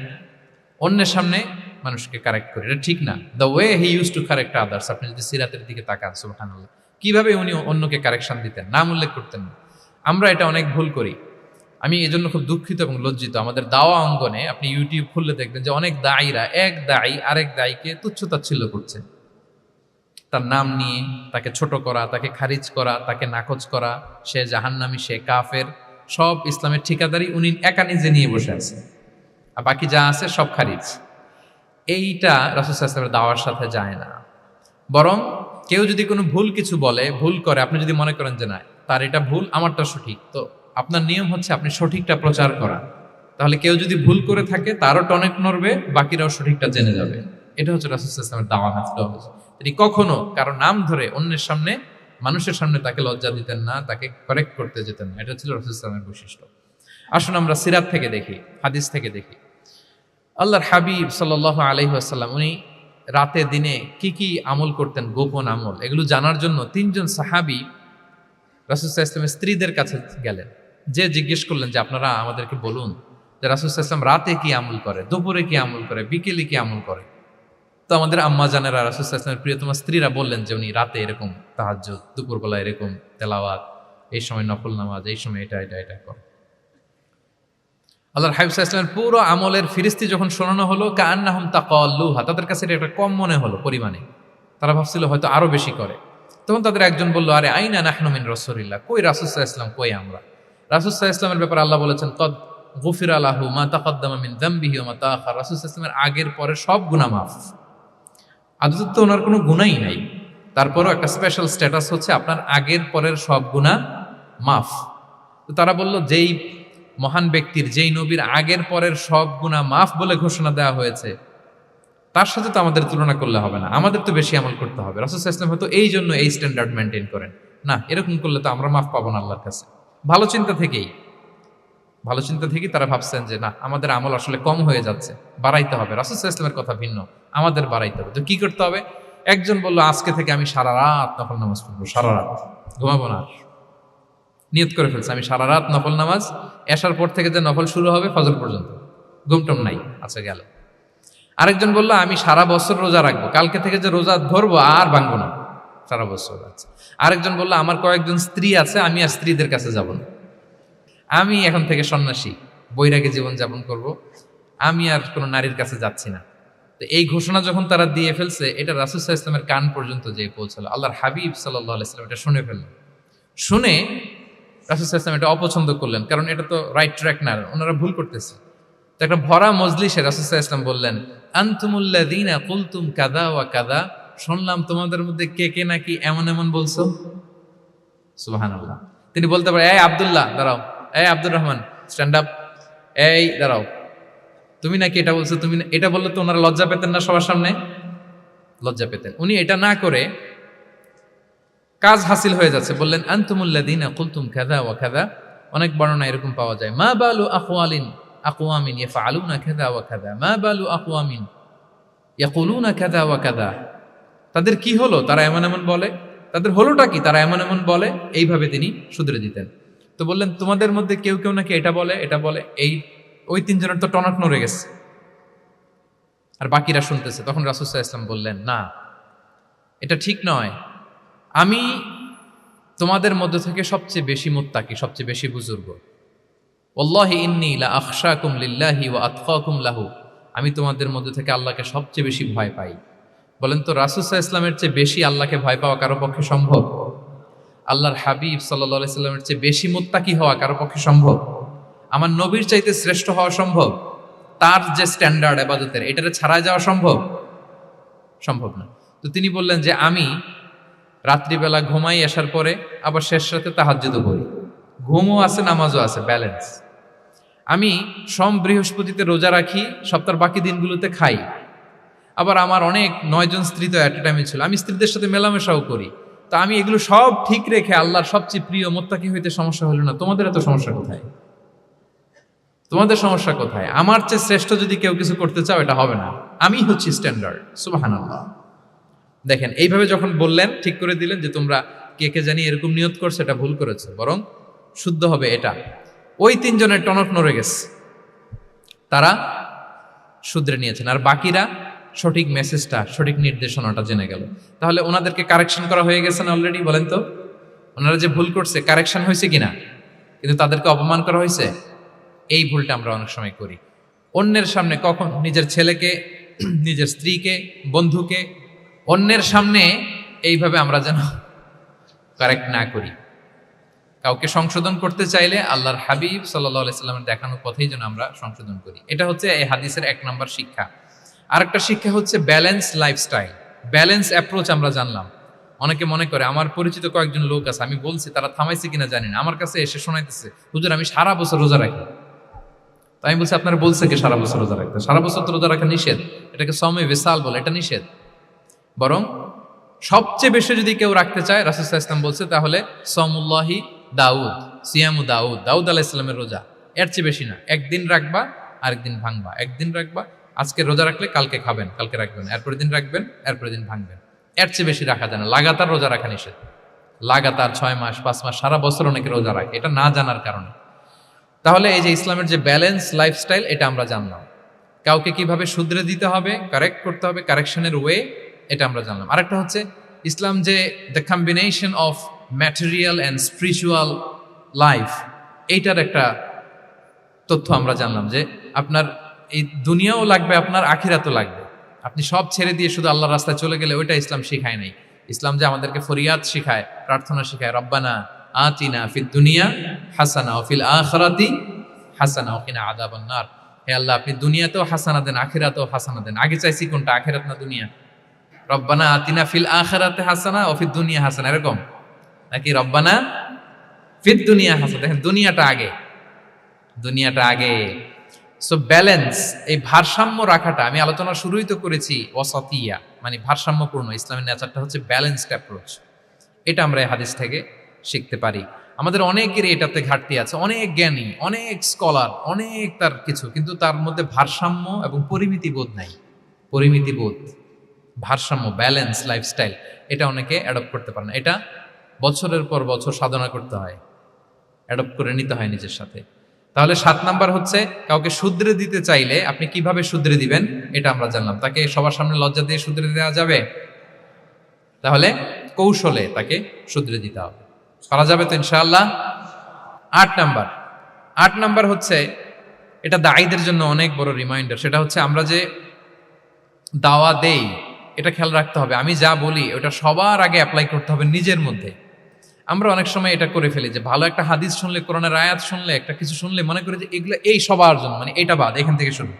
অন্যের সামনে মানুষকে কারেক্ট করি, এটা ঠিক না। The way he use to correct others, আপনি যদি সিরাতের দিকে তাকান, সুবহানাল্লাহ, কিভাবে উনি অন্যকে কারেকশন দিতেন, নাম উল্লেখ করতেন না। আমরা এটা অনেক ভুল করি। আমি এই জন্য খুব দুঃখিত এবং লজ্জিত। আমাদের দাওয়া অঙ্গনে আপনি ইউটিউব খুললে দেখবেন যে অনেক দায়ীরা, এক দায়ী আরেক দায়ীকে তুচ্ছ-তাচ্ছিল্য করছে, তার নাম নিয়ে তাকে ছোট করা, তাকে খারিজ করা, তাকে নাকচ করা, সে জাহান্নামী, সে কাফের, সব ইসলামের ঠিকাদারি উনি একা নিজে নিয়ে বসে আছে, আর বাকি যা আছে সব খারিজ। এইটা রাসূল সাল্লাল্লাহু আলাইহি ওয়াসাল্লামের দাওয়ার সাথে যায় না। বরং কেউ যদি কোনো ভুল কিছু বলে, ভুল করে, আপনি যদি মনে করেন যে না তার এটা ভুল, আমারটা সঠিক, তো আপনার নিয়ম হচ্ছে আপনি সঠিকটা প্রচার করা। তাহলে কেউ যদি ভুল করে থাকে তারও টনেক নড়বে, বাকিরাও সঠিকটা জেনে যাবে। এটা হচ্ছে রাসূল সাল্লাল্লাহু আলাইহি ওয়াসাল্লামের দাওয়া মেথডোলজি। তিনি কখনো কারো নাম ধরে অন্যের সামনে, মানুষের সামনে তাকে লজ্জা দিতেন না, তাকে কারেক্ট করতে যেতেন না। এটা ছিল রাসূল সাল্লাল্লাহু আলাইহি ওয়াসাল্লামের বৈশিষ্ট্য। আসুন আমরা সিরাত থেকে দেখি, হাদিস থেকে দেখি। আল্লাহর হাবিব সাল্লাল্লাহু আলাইহি ওয়াসাল্লাম উনি রাতে দিনে কি কি আমল করতেন, গোপন আমল, এগুলো জানার জন্য 3 জন সাহাবী রাসূল সাল্লাল্লাহু আলাইহি ওয়াসাল্লামের স্ত্রীদের কাছে গেলেন। যে জিজ্ঞেস করলেন যে আপনারা আমাদেরকে বলুন যে রাসূল সাল্লাল্লাহু আলাইহি ওয়াসাল্লাম রাতে কি আমল করে, দুপুরে কি আমল করে, বিকেলে কি আমল করে। তো আমাদের আম্মা জানেরা, রাসূল সাল্লাল্লাহু আলাইহি ওয়াসাল্লামের প্রিয়তমা স্ত্রীরা বললেন যে উনি রাতে এরকম তাহাজ্জুদ, দুপুরবেলা এরকম তেলাওয়াত, এই সময় নফল নামাজ, এই সময় এটা করে। আল্লাহর হাবিব সাল্লাল্লাহু আলাইহি ওয়াসাল্লামের পুরো আমলের ফিরিস্তি যখন শোনানো হলো, কাআন্নাহুম তাকাল্লুহা, তাদের কাছে এটা একটা কম মনে হলো পরিমাণে। তারা ভাবছিল হয়তো আরো বেশি করে। তখন তাদের একজন বলল, আরে আইনা নাহনু মিন রাসূলিল্লাহ, কই রাসূল সাল্লাল্লাহু আলাইহি ওয়াসাল্লাম, কই আমরা। রাসূল সাল্লাল্লাহু আলাইহি ওয়াসাল্লামের ব্যাপারে আল্লাহ বলেছেন, কদ গুফিরা লাহু মা তাকাদ্দামা মিন যামবিহি ওয়া মা তাআখার। রাসূল সাল্লাল্লাহু আলাইহি ওয়াসাল্লামের আগের পরের সব গুনাহ মাফ। আদতে তো ওনার কোনো গুনাহই নাই, তারপরও একটা স্পেশাল স্ট্যাটাস হচ্ছে আপনার আগের পরের সব গুনাহ মাফ। তো তারা বলল, যেই মহান ব্যক্তির, যেই নবীর আগের পরের সব গুনাহ মাফ বলে ঘোষণা দেওয়া হয়েছে, তার সাথে তো আমাদের তুলনা করলে হবে না, আমাদের তো বেশি আমল করতে হবে। রাসূল সাল্লাল্লাহু আলাইহি ওয়াসাল্লাম হয়তো এই জন্য এই স্ট্যান্ডার্ড মেনটেন করেন না, এরকম করলে তো আমরা মাফ পাবো না আল্লাহর কাছে। ভালো চিন্তা থেকেই তারা ভাবছেন যে না, আমাদের আমল আসলে কম হয়ে যাচ্ছে, বাড়াইতে হবে। রাসূল সাল্লাল্লাহু আলাইহি ওয়াসাল্লামের কথা ভিন্ন, আমাদের বাড়াইতে হবে। তো কি করতে হবে? একজন বলল, আজকে থেকে আমি সারা রাত নফল নামাজ পড়বো, সারা রাত ঘুমাবো না। নিয়ত করে ফেলছে, আমি সারা রাত নফল নামাজ, এশার পর থেকে যে নফল শুরু হবে ফজর পর্যন্ত, ঘুমটম নাই। আচ্ছা, গেল। আরেকজন বলল, আমি সারা বছর রোজা রাখবো, কালকে থেকে যে রোজা ধরবো আর ভাঙবো না, সারা বছর। আচ্ছা। আরেকজন বলল, আমার কয়েকজন স্ত্রী আছে, আমি আর স্ত্রীদের কাছে যাব না, আমি এখন থেকে সন্ন্যাসী, বৈরাগী জীবন যাপন করব, আমি আর কোনো নারীর কাছে যাচ্ছি না। তো এই ঘোষণা যখন তারা দিয়ে ফেলছে, এটা রাসূল সাল্লাল্লাহু আলাইহি ওয়াসাল্লামের কান পর্যন্ত যেয়ে পৌঁছালো। আল্লাহর হাবিব সাল্লাল্লাহু আলাইহি ওয়াসাল্লাম এটা শুনে ফেললেন। শুনে রাসূল সাল্লাল্লাহু আলাইহি ওয়াসাল্লাম এটা অপছন্দ করলেন, কারণ এটা তো রাইট ট্র্যাক না, ওনারা ভুল করতেছে। তো একটা ভরা মজলিসে রাসূল সাল্লাল্লাহু আলাইহি ওয়াসাল্লাম বললেন, আনতুমুল্লাযীনা কুলতুম কাযা ওয়া কাযা শুনলাম তোমাদের মধ্যে কে কে নাকি এমন এমন বলছো। সুবহানাল্লাহ। তিনি বলতে পারে, এই আব্দুল্লাহ দাঁড়াও, এই আব্দুর রহমান স্ট্যান্ড আপ, এই দাঁড়াও, তুমি নাকি এটা বলছো, তুমি এটা বললে তো ওনারা লজ্জা পেতেন না? সবার সামনে লজ্জা পেতেন। উনি এটা না করে কাজ হাসিল হয়ে যাচ্ছে, বললেন আনতুমুল্লাযীনা কুলতুম কাযা ওয়া কাযা। অনেক বর্ণনা এরকম পাওয়া যায়, মা বালু আকওয়ামিন ইয়াফআলুনা কাযা ওয়া কাযা, মা বালু আকওয়ামিন ইয়াকুলুনা কাযা ওয়া কাযা। তাদের কি হলো, তারা এমন এমন বলে, তাদের হলোটা কি, তারা এমন এমন বলে। এইভাবে তিনি শুধরে দিতেন। তো বললেন তোমাদের মধ্যে কেউ কেউ নাকি এটা বলে, এটা বলে। ওই তিনজনের তো টনক নড়ে গেছে, আর বাকিরা শুনতেছে। তখন রাসূল সাল্লাল্লাহু আলাইহি ওয়াসাল্লাম বললেন, না, এটা ঠিক নয়। আমি তোমাদের মধ্য থেকে সবচেয়ে বেশি মুত্তাকি, সবচেয়ে বেশি বুজুর্গ। ওয়াল্লাহি ইন্নী লা আখশাকুম লিল্লাহি ওয়া আতকাকুম লাহু। আমি তোমাদের মধ্য থেকে আল্লাহকে সবচেয়ে বেশি ভয় পাই। বলেন তো, রাসূল সাল্লাল্লাহু আলাইহি ওয়াসাল্লামের চেয়ে বেশি আল্লাহকে ভয় পাওয়া কারো পক্ষে সম্ভব? আল্লাহর হাবিব সাল্লাল্লাহু আলাইহি ওয়াসাল্লামের চেয়ে বেশি মুত্তাকি হওয়া কারো পক্ষে সম্ভব? আমার নবীর চাইতে শ্রেষ্ঠ হওয়া সম্ভব? তার যে স্ট্যান্ডার্ড ইবাদতের, এটারে ছাড়াই যাওয়া সম্ভব? সম্ভব না। তো তিনি বললেন যে আমি রাত্রিবেলা ঘুমাই, আসার পরে আবার শেষ রাতে তাহাজ্জুদও করি, ঘুমও আছে নামাজও আছে, ব্যালেন্স। আমি সোম বৃহস্পতিতে রোজা রাখি, সপ্তাহের বাকি দিনগুলোতে খাই। আবার আমার অনেক 9 জন স্ত্রী তো অ্যাট এ টাইমে ছিল, আমি স্ত্রীদের সাথে মেলামেশাও করি। তো আমি এগুলো সব ঠিক রেখে আল্লাহর সবচেয়ে প্রিয় মুত্তাকি হইতে সমস্যা হলো না। তোমাদের এত সমস্যা কোথায়? তোমাদের সমস্যা কোথায়? আমার চেয়ে শ্রেষ্ঠ যদি কেউ কিছু করতে চাও, এটা হবে না। আমি হচ্ছি স্ট্যান্ডার্ড। সুবহানাল্লাহ। দেখেন, এইভাবে যখন বললেন, ঠিক করে দিলেন যে তোমরা কে কে জানি এরকম নিয়ত করছে, এটা ভুল করেছে, বরং শুদ্ধ হবে এটা। ওই তিনজনের টনক নড়ে গেছে, তারা শুধরে নিয়েছেন, আর বাকিরা সঠিক মেসেজটা, সঠিক নির্দেশনাটা জেনে গেল। তাহলে ওনাদেরকে কারেকশন করা হয়ে গেছে না অলরেডি? বলেন তো, ওনারা যে ভুল করছে কারেকশন হয়েছে কিনা? কিন্তু তাদেরকে অপমান করা হয়েছে। এই ভুলটা আমরা অনেক সময় করি। অন্যের সামনে, কখন নিজের ছেলেকে, নিজের স্ত্রীকে, বন্ধুকে অন্যের সামনে এইভাবে আমরা যেন কারেক্ট না করি। কাউকে সংশোধন করতে চাইলে আল্লাহর হাবিব সাল্লাল্লাহু আলাইহি সাল্লামের দেখানো পথেই যেন আমরা সংশোধন করি। এটা হচ্ছে এই হাদিসের 1 নম্বর শিক্ষা। আরেকটা শিক্ষা হচ্ছে ব্যালেন্স লাইফস্টাইল, ব্যালেন্স অ্যাপ্রোচ আমরা জানলাম। অনেকে মনে করে, আমার পরিচিত কয়েকজন লোক আছে, আমি বলছি, তারা থামাইছে কিনা জানি না, আমার কাছে এসে শোনাইতেছে, হুজুর আমি সারা বছর রোজা রাখি। তো আমি বলছি, আপনারা বলছে কি সারা বছর রোজা রাখতে? সারা বছর তো রোজা রাখা নিষেধ, এটাকে সওমে বিসাল বলে, এটা নিষেধ। বরং সবচেয়ে বেশি যদি কেউ রাখতে চায়, রাসূল সাল্লাল্লাহু আলাইহি ওয়াসাল্লাম বলছে, তাহলে সওমুল্লাহি দাউদ, সিয়ামু দাউদ, দাউদ আলাইহিস সালামের রোজা। এর চেয়ে বেশি না। একদিন রাখবা, আরেকদিন ভাঙবা, একদিন রাখবা, আজকে রোজা রাখলে কালকে খাবেন, কালকে রাখবেন, এরপরের দিন রাখবেন, এরপরের দিন ভাঙবেন। এর চেয়ে বেশি রাখা যায় না। লাগাতার রোজা রাখা নিষেধ। লাগাতার 6 মাস 5 মাস সারা বছর অনেকে রোজা রাখে, এটা না জানার কারণে। তাহলে এই যে ইসলামের যে ব্যালেন্স লাইফস্টাইল, এটা আমরা জানলাম। কাউকে কিভাবে শুধরে দিতে হবে, কারেক্ট করতে হবে, কারেকশনের ওয়ে, এটা আমরা জানলাম। আরেকটা হচ্ছে ইসলাম যে the combination of material and spiritual life, এইটার একটা তথ্য আমরা জানলাম যে আপনার এই দুনিয়াও লাগবে, আপনার আখিরাতও লাগবে। আপনি সব ছেড়ে দিয়ে শুধু আল্লাহর রাস্তায় চলে গেলে ওইটা ইসলাম শিখায় নাই। ইসলাম যে আমাদেরকে ফরিয়াদ শিখায়, প্রার্থনা শিখায়, রব্বানা আতিনা ফিদ দুনিয়া হাসানা ওয়া ফিল আখিরাতি হাসানা ওয়া কিনা আযাবান নার। হে আল্লাহ, আপনি দুনিয়াতেও হাসানা দেন, আখিরাতেও হাসানা দেন। আগে চাইছি কোনটা, আখিরাত না দুনিয়া? রব্বানা আতিনা ফিল আখিরাতি হাসানা ওয়া ফিদ দুনিয়া হাসানা, এরকম নাকি রব্বানা ফিদ দুনিয়া হাসানা? দেখেন, দুনিয়াটা আগে, দুনিয়াটা আগে। সো ব্যালেন্স, এই ভারসাম্য রাখাটা, আমি আলোচনা শুরুই তো করেছি ওয়াসাতিয়া, মানে ভারসাম্যপূর্ণ। ইসলামের নেচারটা হচ্ছে ব্যালেন্সড অ্যাপ্রোচ। এটা আমরা এই হাদিস থেকে শিখতে পারি। আমাদের অনেকেরই এটাতে ঘাটতি আছে, অনেক জ্ঞানী, অনেক স্কলার, অনেক তার কিছু, কিন্তু তার মধ্যে ভারসাম্য এবং পরিমিতি বোধ নাই। পরিমিতি বোধ, ভারসাম্য, ব্যালেন্স লাইফস্টাইল, এটা অনেকে অ্যাডপ্ট করতে পারে না। এটা বছরের পর বছর সাধনা করতে হয়, অ্যাডপ্ট করে নিতে হয় নিজের সাথে। তাহলে 7 নাম্বার হচ্ছে, কাউকে শুধরে দিতে চাইলে আপনি কিভাবে শুধরে দিবেন, এটা আমরা জানলাম। তাকে সবার সামনে লজ্জা দিয়ে শুধরে দেওয়া যাবে? তাহলে কৌশলে তাকে শুধরে দিতে হবে। পারা যাবে তো ইনশাআল্লাহ? 8 নাম্বার হচ্ছে, এটা দায়ীদের জন্য অনেক বড় রিমাইন্ডার। সেটা হচ্ছে, আমরা যে দাওয়া দেই, এটা খেয়াল রাখতে হবে। আমি যা বলি ওটা সবার আগে অ্যাপ্লাই করতে হবে নিজের মধ্যে। আমরা অনেক সময় এটা করে ফেলি যে ভালো একটা হাদিস শুনলে, কোরআনের আয়াত শুনলে, একটা কিছু শুনলে মনে করি যে এগুলো এই সবার জন্য, মানে এটা বাদ, এখান থেকে শুরু।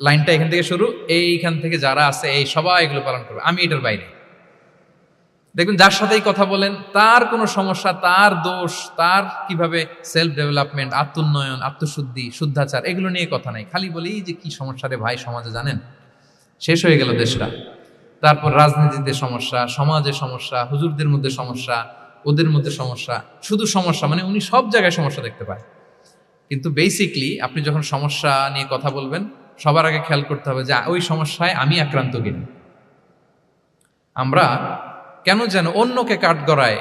লাইনটা এখান থেকে শুরু, এইখান থেকে যারা আছে এই সবাই এগুলো পালন করবে, আমি এটার বাইরে। দেখবেন যার সাথেই কথা বলেন তার কোনো সমস্যা, তার দোষ, তার কিভাবে সেলফ ডেভেলপমেন্ট, আত্মোন্নয়ন, আত্মশুদ্ধি, শুদ্ধাচার, এগুলো নিয়ে কথা নাই। খালি বলি যে কি সমস্যা রে ভাই সমাজে, জানেন শেষ হয়ে গেল দেশটা। তারপর রাজনীতিতে সমস্যা, সমাজে সমস্যা, হুজুরদের মধ্যে সমস্যা, ওদের মধ্যে সমস্যা, শুধু সমস্যা, মানে উনি সব জায়গায় সমস্যা দেখতে পায়। কিন্তু বেসিকলি আপনি যখন সমস্যা নিয়ে কথা বলবেন, সবার আগে খেয়াল করতে হবে যে ওই সমস্যায় আমি আক্রান্ত কিনা। আমরা কেন যেন অন্যকে কাঠগড়ায়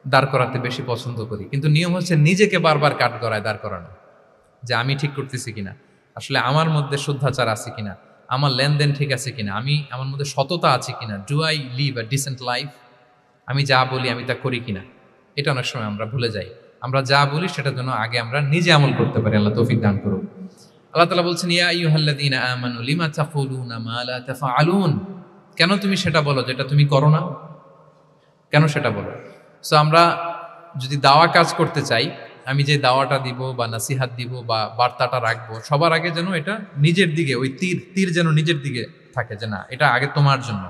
দাঁড় করাতে বেশি পছন্দ করি, কিন্তু নিয়ম হচ্ছে নিজেকে বারবার কাঠগড়ায় দাঁড় করানো, যে আমি ঠিক করতেছি কিনা, আসলে আমার মধ্যে শুদ্ধাচার আছে কিনা, আমার লেনদেন ঠিক আছে কিনা, আমার মধ্যে সততা আছে কিনা, do I live a decent life, আমি যা বলি আমি তা করি কিনা। এটা অনেক সময় আমরা ভুলে যাই। আমরা যা বলি সেটার জন্য আগে আমরা নিজে আমল করতে পারি। আল্লাহ তৌফিক দান করুন। আল্লাহ তাআলা বলছেন, ইয়া আইয়ুহাল্লাযীনা আমানু লিমা তাকুলুনা মা লা তাফআলুন, কেন তুমি সেটা বলো যেটা তুমি করো না, কেন সেটা বলো। সো আমরা যদি দাওয়া কাজ করতে চাই, আমি যে দাওয়াটা দিব বা নাসিহাত দিব বা বার্তাটা রাখবো, সবার আগে যেন এটা নিজের দিকে, ওই তীর যেন নিজের দিকে থাকে, যে না এটা আগে তোমার জন্য,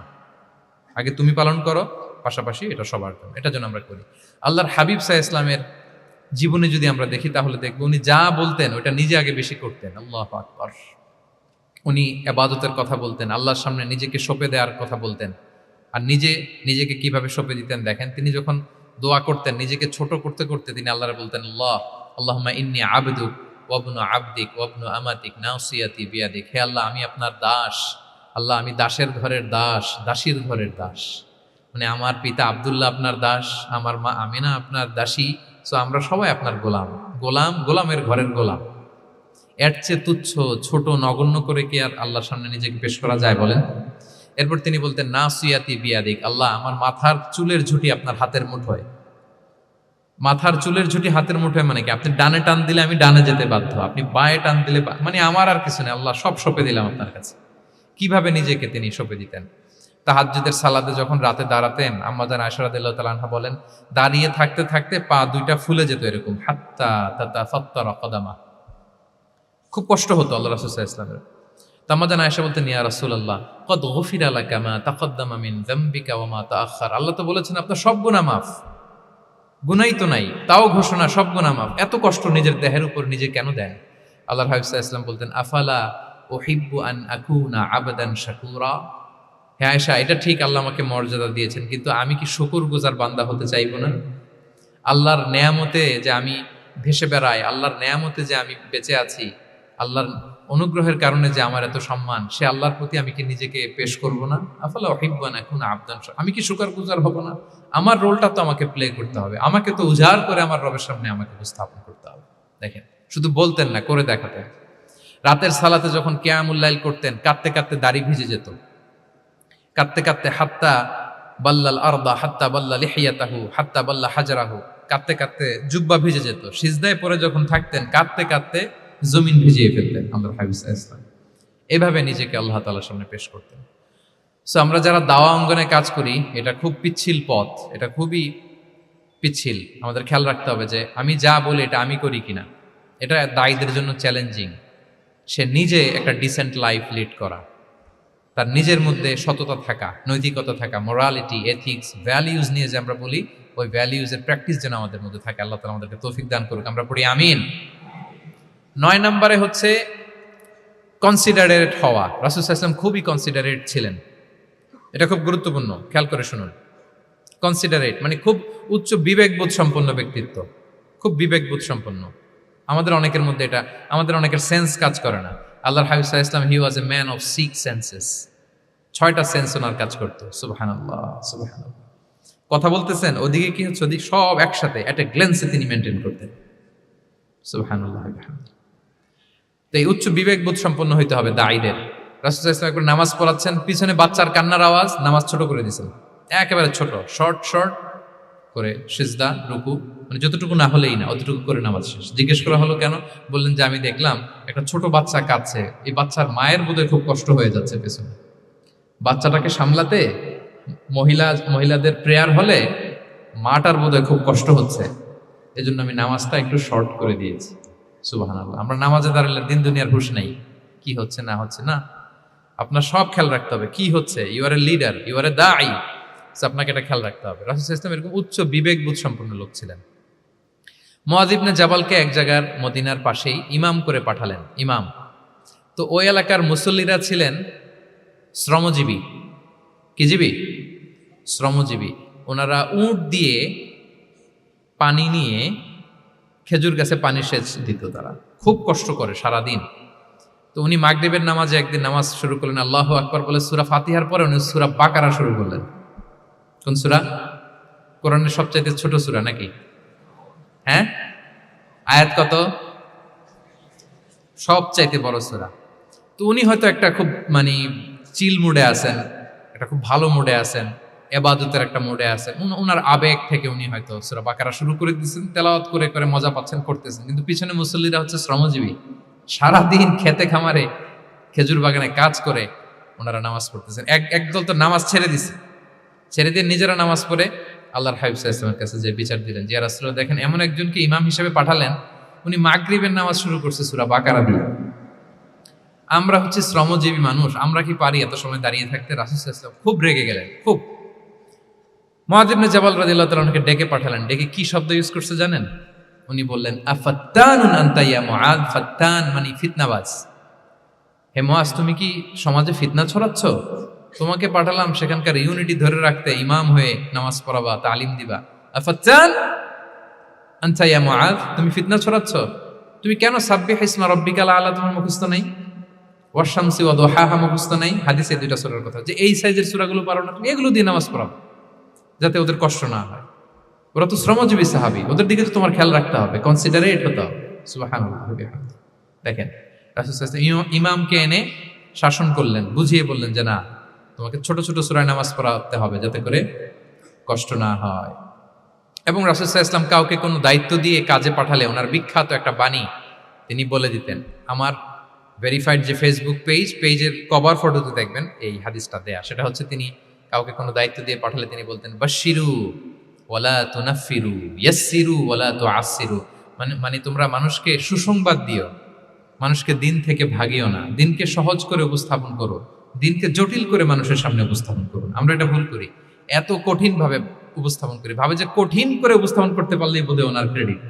আগে তুমি পালন করো, পাশাপাশি এটা সবার জন্য, এটা যেন আমরা করি। আল্লাহর হাবিব সাল্লাল্লাহু আলাইহি ইসলামের জীবনে যদি আমরা দেখি তাহলে দেখবো উনি যা বলতেন ওটা নিজে আগে বেশি করতেন। আল্লাহু আকবার। উনি ইবাদতের কথা বলতেন, আল্লাহর সামনে নিজেকে সঁপে দেওয়ার কথা বলতেন। আর নিজেকে কিভাবে সঁপে দিতেন দেখেন, তিনি যখন দোয়া করতেন নিজেকে ছোট করতে করতে তিনি আল্লাহরে বলতেন, আল্লাহুম্মা ইন্নী আবদুক ওয়া ইবনু আবদিক ওয়া ইবনু আমাতিক নাসিয়াতি বিয়াদিক, হে আল্লাহ আমি আপনার দাস, আল্লাহ আমি দাসের ঘরের দাস, দাসীর ঘরের দাস। মানে আমার পিতা আব্দুল্লাহ আপনার দাস, আমার মা আমিনা আপনার দাসী। সো আমরা সবাই আপনার গোলামের ঘরের গোলাম। এর চেয়ে তুচ্ছ, ছোট, নগণ্য করে কি আর আল্লাহর সামনে নিজেকে পেশ করা যায় বলেন? এরপর তিনি বলতেন, নাসিয়াতি বিয়াদিক, আল্লাহ আমার মাথার চুলের ঝুঁটি আপনার হাতের মুঠোয়। মাথার চুলের ঝুঁটি হাতের মুঠোয় মানে কি, আপনি ডানে টান দিলে আমি ডানে যেতে বাধ্য, আপনি বাঁয়ে টান দিলে মানে আমার আর কিছু নেই, আল্লাহ সব সঁপে দিলাম আপনার কাছে। কিভাবে নিজেকে তিনি সঁপে দিতেন। তাহাজ্জুদের সালাতে যখন রাতে দাঁড়াতেন, আম্মা জান আয়েশা রাদিয়াল্লাহু তাআলা আনহা বলেন, দাঁড়িয়ে থাকতে থাকতে পা দুইটা ফুলে যেত এরকম, হাত্তা তাতাফাত্তারা কদামা, খুব কষ্ট হতো আল্লাহ রাসূল সাল্লাল্লাহু আলাইহি ওয়াসাল্লামের। আম্মা জান আয়েশা বলতেন, ইয়া রাসূলুল্লাহ ক্বাদ গুফিরা লাকা মা তাকদ্দামা মিন যামবিকা ওয়া মা তাআখার, আল্লাহ তো বলেছেন আপনার সব গুনাহ মাফ, গুনাই তো নাই, তাও ঘোষণা সব গুনাহ মাফ, এত কষ্ট নিজের দেহের উপর নিজে কেন দেন? আল্লাহর হাবিব সাল্লাল্লাহু আলাইহি ওয়াসাল্লাম বলতেন, আফালা উহিব্বু আন আকুনা আবদান শাকুরা, হে আয়েশা এটা ঠিক আল্লাহ আমাকে মর্যাদা দিয়েছেন, কিন্তু আমি কি শুকরগুজার বান্দা হতে চাইবো না? আল্লাহর নেয়ামতে যে আমি ভেসে বেড়াই, আল্লাহর নেয়ামতে যে আমি বেঁচে আছি, আল্লাহর অনুগ্রহের কারণে যে আমার এত সম্মান, সে আল্লাহর প্রতি আমি কি নিজেকে পেশ করব না? আফালা উহিব্বু আন আকুনা আবদান, আমি কি শুকরগুজার হব না? আমার রোলটা তো আমাকে প্লে করতে হবে, আমাকে তো উজাড় করে আমার রবের সামনে আমাকে উপস্থাপন করতে হবে। দেখেন, শুধু বলতেন না, করে দেখাতেন। রাতের সালাতে যখন কিয়ামুল লাইল করতেন, কাঁদতে কাঁদতে দাড়ি ভিজে যেত, কাঁদতে কাঁদতে হাত্তা বাল্লাল আরদা হাত্তা বাল্লা লিহিয়াতাহু হাত্তা বাল্লা হাজরাহু, কাঁদতে কাঁদতে জুব্বা ভিজে যেত। সিজদায় পরে যখন থাকতেন কাঁদতে কাঁদতে জমিন ভিজিয়ে ফেলতেন আল্লাহর হাবিব সাল্লাল্লাহু আলাইহি ওয়াসাল্লাম। এভাবে নিজেকে আল্লাহ তাআলার সামনে পেশ করতেন। সো আমরা যারা দাওয়া অঙ্গনে কাজ করি, এটা খুব পিচ্ছিল পথ, এটা খুবই পিচ্ছিল। আমাদের খেয়াল রাখতে হবে যে আমি যা বলি এটা আমি করি কিনা। এটা দায়ীদের জন্য চ্যালেঞ্জিং। সে নিজে একটা ডিসেন্ট লাইফ লিড করা, তার নিজের মধ্যে সততা থাকা, নৈতিকতা থাকা, মোরালিটি, এথিক্স, ভ্যালিউজ নিয়ে যে আমরা বলি, ওই ভ্যালিউজের প্র্যাকটিস যেন আমাদের মধ্যে থাকে। আল্লাহ তাআলা আমাদেরকে তৌফিক দান করুক, আমরা পড়ি আমিন। 9 নম্বরে হচ্ছে কনসিডারেট হওয়া। রাসূল সাল্লাল্লাহু আলাইহি ওয়াসাল্লাম খুবই কনসিডারেট ছিলেন, এটা খুব গুরুত্বপূর্ণ, খেয়াল করে শুনুন। কনসিডারেট মানে খুব উচ্চ বিবেকবোধ সম্পন্ন ব্যক্তিত্ব, খুব বিবেকবোধ সম্পন্ন। আমাদের অনেকের মধ্যে এটা, আমাদের অনেকের সেন্স কাজ করে না। আল্লাহর হাবিব সাল্লাল্লাহু আলাইহি ওয়াসাল্লাম he was a man of 6 senses, 6টা সেন্স ওনার কাজ করতো। সুবহানাল্লাহ, সুবহানাল্লাহ। কথা বলতেছেন, ওদিকে কি হচ্ছে, ওদিকে সব একসাথে এট এ গ্ল্যান্সে তিনি মেনটেন করতেন। সুবহানাল্লাহ। তো এই উচ্চ বিবেকবোধ সম্পন্ন হইতে হবে দায়ীদের। রাসূল সাল্লাল্লাহু আলাইহি ওয়াসাল্লাম একবার নামাজ পড়াচ্ছেন, পিছনে বাচ্চার কান্নার আওয়াজ, নামাজ ছোট করে দিয়েছেন, একেবারে ছোট, শর্ট করে সিজদা, রুকু, মানে যতটুকু না হলেই না, অতটুকু করে নামাজ শেষ। জিজ্ঞেস করা হলো কেন? বললেন যে আমি দেখলাম একটা ছোট বাচ্চা কাঁদছে, এই বাচ্চার মায়ের বোধহয় খুব কষ্ট হয়ে যাচ্ছে পেছনে, বাচ্চাটাকে সামলাতে মহিলাদের প্রেয়ার হলে মাটার বোধহয় খুব কষ্ট হচ্ছে, এজন্য আমি নামাজটা একটু শর্ট করে দিয়েছি। সুবহানাল্লাহ। আমরা নামাজে দাঁড়ালে দিন দুনিয়ার হুঁশ নাই, কি হচ্ছে না হচ্ছে না, আপনার সব খেয়াল রাখতে হবে কি হচ্ছে। You are a leader, you are a দাঈ, আপনাকে এটা খেয়াল রাখতে হবে। রাসূল সাল্লাল্লাহু আলাইহি ওয়াসাল্লাম এরকম উচ্চ বিবেকবোধ সম্পন্ন লোক ছিলেন। মুআয ইবনে জাবালকে এক জায়গার মদিনার পাশেই ইমাম করে পাঠালেন, ইমাম। তো ওই এলাকার মুসল্লিরা ছিলেন শ্রমজীবী। কি জীবী? শ্রমজীবী। ওনারা উট দিয়ে পানি নিয়ে খেজুর গাছে পানি সেচ দিত, তারা খুব কষ্ট করে সারাদিন। তো উনি মাগরিবের নামাজে একদিন নামাজ শুরু করলেন, আল্লাহু আকবার বলে সূরা ফাতিহার পরে উনি সূরা বাকারা শুরু করলেন। কোন সূরা? কোরআনের সবচাইতে ছোট সূরা নাকি? হ্যাঁ, আয়াত কত? সবচাইতে বড় সূরা। তো উনি হয়তো একটা খুব চিল মুডে আছেন, একটা খুব ভালো মুডে আছেন, এবাদতের একটা মুডে আছেন। উনার আবেগ থেকে উনি হয়তো সূরা বাকারা শুরু করে দিয়েছেন, তেলাওয়াত করে করে মজা পাচ্ছেন, করতেছেন। কিন্তু পিছনে মুসল্লিরা হচ্ছে শ্রমজীবী, সারাদিন খেতে খামারে খেজুর বাগানে কাজ করে ওনারা নামাজ পড়তেছেন। একদল তো নামাজ ছেড়ে দিছে, ছেড়ে দিয়ে নিজেরা নামাজ পড়ে আল্লাহর হাবিব সাল্লাল্লাহু আলাইহি ওয়াসাল্লামের কাছে যে বিচার দিলেন যে ইয়া রাসূলুল্লাহ, দেখেন এমন একজনকে ইমাম হিসেবে পাঠালেন, উনি মাগরিবের নামাজ শুরু করছে সূরা বাকারা দিয়ে। আমরা হচ্ছে শ্রমজীবী মানুষ, আমরা কি পারি এত সময় দাঁড়িয়ে থাকতে? রাসূল সাল্লাল্লাহু আলাইহি ওয়াসাল্লাম খুব রেগে গেলেন, খুব। মুআয ইবনে জাবাল রাদিয়াল্লাহু তাআলা আনহুকে ডেকে পাঠালেন। ডেকে কি শব্দ ইউজ করছে জানেন? উনি বললেন, আফাত্তানুন আনতা ইয়া মুআয। ফাত্তান মানে ফিতনাবাজ। হে মুআয, তুমি কি সমাজে ফিতনা ছড়াচ্ছ? তোমাকে পাঠালাম সেখানকার ইউনিটি ধরে রাখতে, ইমাম হয়ে নামাজ পড়াবা, তালিম দিবা। আফাত্তান আনতা ইয়া মুআয, তুমি ফিতনা ছড়াচ্ছ? তুমি কেন সাব্বিহ ইসমা রাব্বিকাল আলা তোমার মুখস্থ নাই? ওয়াশ-শামসি ওয়া দুহাহা মুখস্থ নাই? হাদিসে দুইটা সূরার কথা, যে এই সাইজের সূরাগুলো পারো না, তুমি এগুলো দিয়ে নামাজ পড়াও যাতে ওদের কষ্ট না হয়। ওরা তো শ্রমজীবী সাহাবী, ওদের দিকে তো তোমার খেয়াল রাখতে হবে, কনসিডারেট হতে হবে। সুবহানাল্লাহ। দেখেন রাসূল সাল্লাল্লাহু আলাইহি ওয়াসাল্লাম ইমামকে এনে শাসন করলেন, বুঝিয়ে বললেন যে না, তোমাকে ছোট ছোট সূরায় নামাজ পড়াতে হবে যাতে করে কষ্ট না হয়। এবং রাসূল সাল্লাল্লাহু আলাইহি ওয়াসাল্লাম কাউকে কোনো দায়িত্ব দিয়ে কাজে পাঠালে ওনার বিখ্যাত একটা বাণী তিনি বলে দিতেন। আমার ভেরিফাইড যে ফেসবুক পেজের কভার ফটোতে দেখবেন এই হাদিসটা দেয়া। সেটা হচ্ছে তিনি কাউকে কোনো দায়িত্ব দিয়ে পাঠালে তিনি বলতেন, বাশশিরু ওয়ালা তুনাফিরু, ইয়াসসিরু ওয়ালা তুআসসিরু। মানে তোমরা মানুষকে সুসংবাদ দিও, মানুষকে দিন থেকে ভাগিও না, দিনকে সহজ করে উপস্থাপন করো, দিনকে জটিল করে মানুষের সামনে উপস্থাপন করুন। আমরা এটা ভুল করি, এত কঠিন ভাবে উপস্থাপন করি, ভাবে যে কঠিন করে উপস্থাপন করতে পারলেই বোধহয় ওনার ক্রেডিট।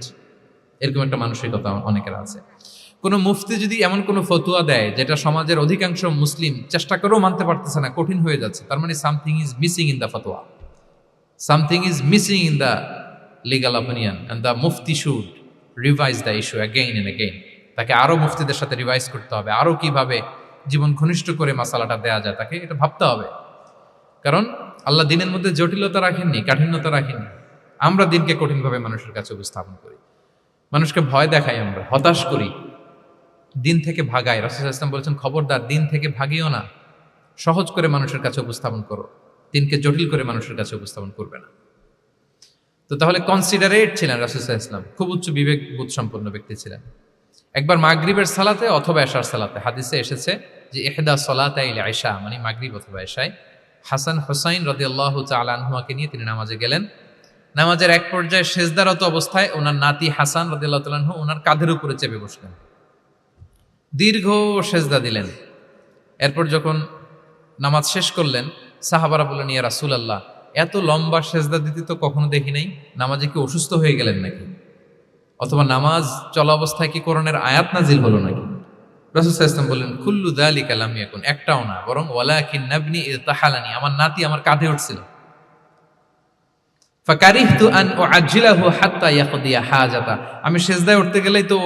এরকম একটা মানসিকতা অনেকের আছে। কোনো মুফতি যদি এমন কোনো ফতুয়া দেয় যেটা সমাজের অধিকাংশ মুসলিম চেষ্টা করেও মানতে পারতেছে না, কঠিন হয়ে যাচ্ছে, তার মানে something is missing in the ফতোয়া, something is missing in the legal opinion, and the মুফতি should revise the issue again and again. তাকে আরও মুফতিদের সাথে রিভাইজ করতে হবে, আরও কিভাবে জীবন ঘনিষ্ঠ করে মাসালাটা দেয়া যায়, তাকে এটা ভাবতে হবে। কারণ আল্লাহ দিনের মধ্যে জটিলতা রাখেননি, কাঠিন্যতা রাখেননি। আমরা দিনকে কঠিনভাবে মানুষের কাছে উপস্থাপন করি, মানুষকে ভয় দেখাই, আমরা হতাশ করি, দিন থেকে ভাগাই। রাসূল সাল্লাল্লাহু আলাইহি ওয়াসাল্লাম বলেছেন, খবরদার দিন থেকে ভাগিও না, সহজ করে মানুষের কাছে উপস্থাপন করো, দিনকে জটিল করে মানুষের কাছে উপস্থাপন করবে না। তো তাহলে কনসিডারেট ছিলেন রাসূল সাল্লাল্লাহু আলাইহি ওয়াসাল্লাম, খুব উচ্চ বিবেকবোধ সম্পন্ন ব্যক্তি ছিলেন। একবার মাগরিবের সালাতে অথবা এশার সালাতে হাদিসে এসেছে যে ইহদা সলাতাইল ইশা, মানে মাগরিব অথবা এশায়, হাসান হুসাইন রাদিয়াল্লাহু তাআলা আনহুমাকে নিয়ে তিনি নামাজে গেলেন। নামাজের এক পর্যায়ে সেজদারত অবস্থায় ওনার নাতি হাসান রাদিয়াল্লাহু তাআলা আনহু ওনার কাঁধের উপরে চেপে বসলেন, দীর্ঘ সেজদা দিলেন। এরপর যখন নামাজ শেষ করলেন, সাহাবারা বললেন, ইয়া রাসূলুল্লাহ, এত লম্বা সেজদা দিতে তো কখনো দেখি নাই, নামাজে কি অসুস্থ হয়ে গেলেন নাকি? অথবা নামাজ চলা অবস্থায় কি কোরআনের আয়াত নাজিল হলো নাকি? রাসূল সাল্লাল্লাহু আলাইহি ওয়াসাল্লাম বললেন, কুল্লু যালিকা লাম ইয়াকুন, একটাও না, বরং ওয়ালাকিন নাবনি ইতাহালানি, আমার নাতি আমার কাঁধে উঠছিল। ফাকারিহতু আন উআজ্জিলাহু হাত্তা ইয়াকদিয়া হাজাতা, আমি সেজদায় উঠতে গেলেই তো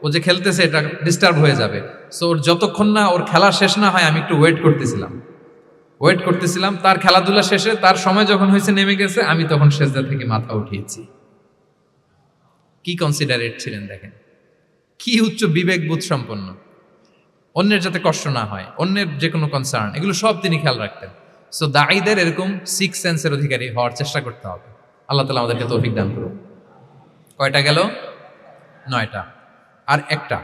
ও যে খেলতেছে এটা ডিস্টার্ব হয়ে যাবে, সো ওর যতক্ষণ না ওর খেলা শেষ না হয় আমি একটু ওয়েট করতেছিলাম। তার খেলাধুলা শেষে তার সময় যখন হয়েছে, নেমে গেছে, আমি তখন সেজদা থেকে মাথা উঠিয়েছি। কি কনসিডারেট ছিলেন দেখেন, কি উচ্চ বিবেকবোধ সম্পন্ন, অন্যের যাতে কষ্ট না হয়, অন্যের যে কোনো কনসার্ন, এগুলো সব তিনি খেয়াল রাখতেন। সো দাঈদের এরকম সিক্স সেন্সের অধিকারী হওয়ার চেষ্টা করতে হবে। আল্লাহ তাআলা আমাদেরকে তৌফিক দান করুন। কয়টা গেল? 9টা। আর একটা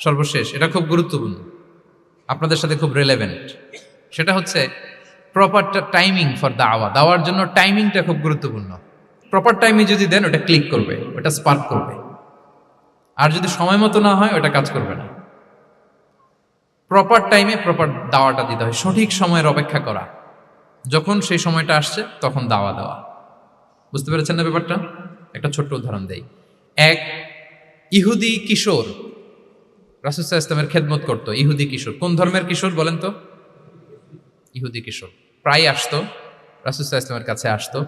সর্বশেষ, এটা খুব গুরুত্বপূর্ণ, আপনাদের সাথে খুব রেলেভেন্ট। সেটা হচ্ছে প্রপার টাইমিং ফর দাওয়া। দাওয়ার জন্য টাইমিংটা খুব গুরুত্বপূর্ণ। প্রপার টাইমে যদি দেন, ওটা ক্লিক করবে, ওটা স্পার্ক করবে। আর যদি সময় মতো না হয়, ওটা কাজ করবে না। প্রপার টাইমে প্রপার দাওয়াটা দিতে হয়, সঠিক সময়ের অপেক্ষা করা, যখন সেই সময়টা আসছে তখন দাওয়া দেওয়া। বুঝতে পেরেছেন না ব্যাপারটা? একটা ছোট্ট উদাহরণ দেই। এক ইহুদি কিশোর রাসূল সাল্লাল্লাহু আলাইহি ওয়াসাল্লামের খেদমত করতো। ইহুদি কিশোর, কোন ধর্মের কিশোর বলেন তো? ইহুদি কিশোর প্রায় আসতো, রাসূল সাল্লাল্লাহু আলাইহি ওয়াসাল্লামের কাছে আসতো,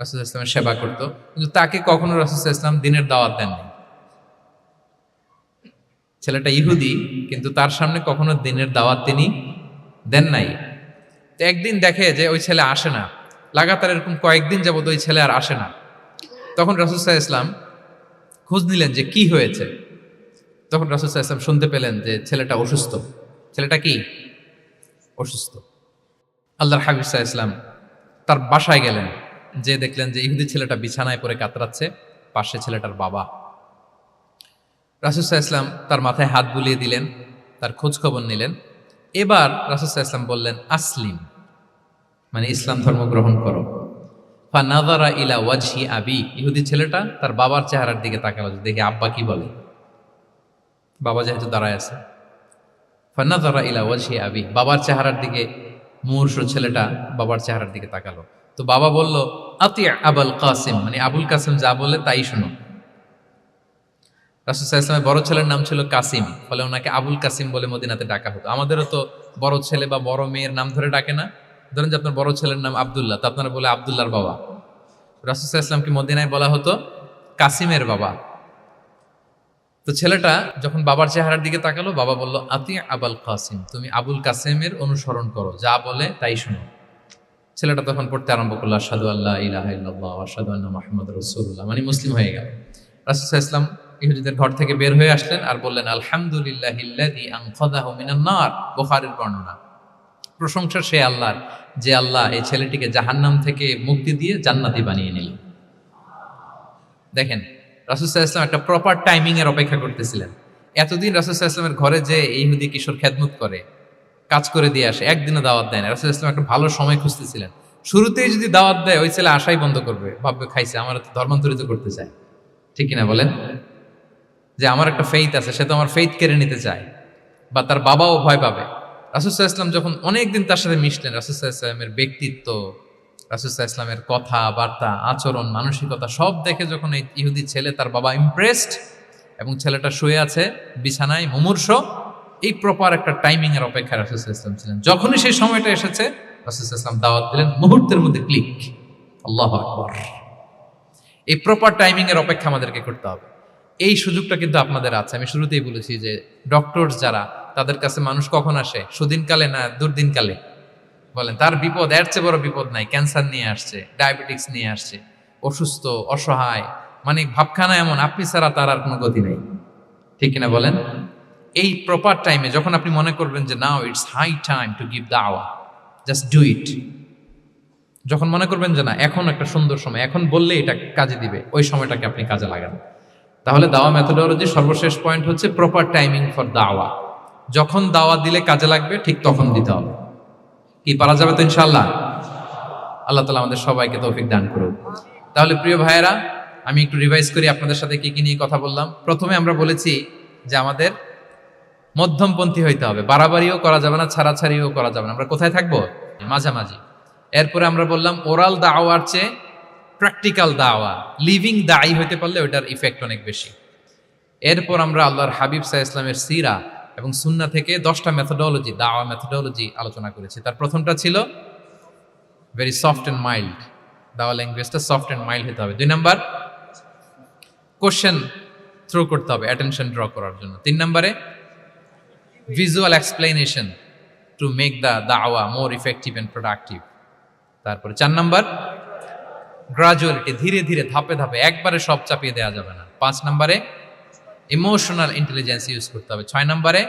রাসূল সাল্লাল্লাহু আলাইহি ওয়াসাল্লামের সেবা করতো, কিন্তু তাকে কখনো রাসূল সাল্লাল্লাহু আলাইহি ওয়াসাল্লাম দিনের দাওয়াত দেননি। ছেলেটা ইহুদি, কিন্তু তার সামনে কখনো দিনের দাওয়াত তিনি দেন নাই। তো একদিন দেখে যে ওই ছেলে আসে না, লাগাতার এরকম কয়েকদিন যাবত ওই ছেলে আর আসে না। তখন রাসূল সাল্লাল্লাহু আলাইহি ওয়াসাল্লাম খোঁজ নিলেন যে কি হয়েছে। তখন রাসূল সাল্লাল্লাহু আলাইহি ওয়াসাল্লাম শুনতে পেলেন যে ছেলেটা অসুস্থ। ছেলেটা কি অসুস্থ? আল্লাহর হাবিব সাল্লাল্লাহু আলাইহি ওয়াসাল্লাম তার বাসায় গেলেন, যে দেখলেন যে ইহুদি ছেলেটা বিছানায় পড়ে কাতরাচ্ছে, পাশে ছেলেটার বাবা। রাসূল সাল্লাল্লাহু আলাইহি ওয়াসাল্লাম তার মাথায় হাত বুলিয়ে দিলেন, তার খোঁজ খবর নিলেন। এবার রাসূল সাল্লাল্লাহু আলাইহি ওয়াসাল্লাম বললেন, আসলিম, মানে ইসলাম ধর্ম গ্রহণ করো। ফানাযারা ইলা ওয়াজহি আবি, ইহুদি ছেলেটা তার বাবার চেহারার দিকে তাকালো, দেখি আব্বা কি বলে। বাবা যেহেতু দাঁড়ায় আছে, ফানাযারা ইলা ওয়াজহি আবি, বাবার চেহারার দিকে মুমূর্ষু ছেলেটা বাবার চেহারার দিকে তাকালো। তো বাবা বলল, আতি আবুল কাসিম, মানে আবুল কাসিম যা বলে তাই শোনো। রাসূল সাল্লাল্লাহু আলাইহি ওয়াসাল্লামের বড় ছেলের নাম ছিল কাসিম, ফলে ওনাকে আবুল কাসিম বলে মদিনাতে ডাকা হতো। আমাদেরও তো বড় ছেলে বা বড় মেয়ের নাম ধরে ডাকে না? ধরেন যে আপনার বড় ছেলের নাম আব্দুল্লাহ, তো আপনারা বলে আব্দুল্লাহর বাবা। রাসূল সাল্লাল্লাহু আলাইহি ওয়াসাল্লামকে মদিনায় বলা হতো কাসিমের বাবা। তো ছেলেটা যখন বাবার চেহারার দিকে তাকালো, বাবা বলল, আতি আবুল কাসিম, তুমি আবুল কাসিমের অনুসরণ করো, যা বলে তাই শোনো। ছেলেটা তখন পড়তে আরম্ভ করলো, আশহাদু আল্লা ইলাহা ইল্লাল্লাহ ওয়া আশহাদু আন্না মুহাম্মাদুর রাসূলুল্লাহ, মানে মুসলিম হয়ে গেল। রাসূল সাল্লাল্লাহু আলাইহি ওয়াসাল্লাম ইহুদিদের ঘর থেকে বের হয়ে আসলেন আর বললেন, আলহামদুলিল্লাহিল্লাযী আনকাযাহু মিনান নার, বুখারীর বর্ণনা। প্রশংসা সে আল্লাহর, যে আল্লাহ এই ছেলেটিকে জাহান্নাম থেকে মুক্তি দিয়ে জান্নাতি বানিয়ে নিলেন। দেখেন, রাসূল সাল্লাল্লাহু আলাইহি ওয়াসাল্লাম একটা প্রপার টাইমিং এর অপেক্ষা করতেছিলেন। এতদিন রাসূল সাল্লাল্লাহু আলাইহি ওয়াসাল্লামের ঘরে যে ইহুদি কিশোর খেদমত করে, কাজ করে দিয়ে আসে, একদিনও দাওয়াত দেয় না। রাসূল সাল্লাল্লাহু আলাইহি ওয়াসাল্লাম একটা ভালো সময় খুঁজতেছিলেন। শুরুতেই যদি দাওয়াত দেয়, ওই ছেলে আশাই বন্ধ করবে, ভাববে খাইছে, আমার তো ধর্মান্তরিত করতে চায়। ঠিক কিনা বলেন? যে আমার একটা ফেইথ আছে, সে তো আমার ফেইথ কেড়ে নিতে চায়, বা তার বাবাও ভয় পাবে। রাসূল সাল্লাল্লাহু আলাইহি ওয়াসাল্লাম যখন অনেকদিন তার সাথে মিশলেন, রাসূল সাল্লাল্লাহু আলাইহি ওয়াসাল্লামের ব্যক্তিত্ব, রাসূল সাল্লাল্লাহু আলাইহি ওয়াসাল্লামের কথা বার্তা, আচরণ, মানসিকতা সব দেখে যখন এই ইহুদি ছেলে, তার বাবা ইমপ্রেসড, এবং ছেলেটা শুয়ে আছে বিছানায় মুমূর্ষ, এই প্রপার একটা টাইমিং এর অপেক্ষায় রাসূল সাল্লাল্লাহু আলাইহি ওয়াসাল্লাম ছিলেন। যখনই সেই সময়টা এসেছে, রাসূল সাল্লাল্লাহু আলাইহি ওয়াসাল্লাম দাওয়াত দিলেন, মুহূর্তের মধ্যে ক্লিক। আল্লাহু আকবার। এই প্রপার টাইমিং এর অপেক্ষা আমাদেরকে করতে হবে। এই সুযোগটা কিন্তু আপনাদের আছে। আমি শুরুতেই বলেছি যে ডক্টরস যারা, তাদের কাছে মানুষ কখন আসে? সুদিনকালে না দুর্দিনকালে? বলেন, তার বিপদ এর চেয়ে বড় বিপদ নাই। ক্যান্সার নিয়ে আসছে, ডায়াবেটিক্স নিয়ে আসছে, অসুস্থ, অসহায়, মানে ভাবখানা এমন, আপনি ছাড়া তার আর কোনো গতি নেই। ঠিক কিনা বলেন? এই প্রপার টাইমে যখন আপনি মনে করবেন যে now it's high time to give দাওয়া, জাস্ট ডু ইট। যখন মনে করবেন যে না, এখন একটা সুন্দর সময়, এখন বললে এটা কাজে দিবে, ওই সময়টাকে আপনি কাজে লাগান। তাহলে দাওয়া মেথোডোলজি সর্বশেষ পয়েন্ট হচ্ছে প্রপার টাইমিং ফর দাওয়া। যখন দাওয়া দিলে কাজে লাগবে, ঠিক তখন দিতে হবে। কি পারা যাবে তো ইনশাআল্লাহ? আল্লাহ তাআলা আমাদের সবাইকে তৌফিক দান করুন। তাহলে প্রিয় ভাইয়েরা, আমি একটু রিভাইজ করি আপনাদের সাথে কি কি নিয়ে কথা বললাম। প্রথমে আমরা বলেছি যে আমাদের মধ্যমপন্থী হইতে হবে, বাড়াবাড়িও করা যাবে না, ছাড়াছাড়িও করা যাবে না। আমরা কোথায় থাকবো? মাঝামাঝি। এরপরে আমরা বললাম ওরাল দাওয়ার চেয়ে প্র্যাকটিক্যাল দাওয়া, লিভিং দায়ী হইতে পারলে ওইটার ইফেক্ট অনেক বেশি। এরপর আমরা আল্লাহর হাবিব সাল্লাল্লাহু আলাইহি ওয়াসাল্লামের সিরা এবং সুন্নাহ থেকে 10টা মেথোডোলজি, দাওয়া মেথোডোলজি আলোচনা করেছি। তার প্রথমটা ছিল ভেরি সফট অ্যান্ড মাইল্ড, দাওয়া ল্যাঙ্গুয়েজটা সফট অ্যান্ড মাইল্ড হতে হবে। 2 নাম্বার, কোশ্চেন থ্রো করতে হবে অ্যাটেনশন ড্র করার জন্য। 3 নম্বরে, visual explanation to make the দাওয়া মোর ইফেক্টিভ অ্যান্ড প্রোডাক্টিভ। তারপরে 4 নাম্বার, গ্রাজুয়ালিটি, ধীরে ধীরে, ধাপে ধাপে, একবারে সব চাপিয়ে দেওয়া যাবে না। 5 নম্বরে, ইমোশনাল ইন্টেলিজেন্স ইউজ করতে হবে। 6 নম্বরে,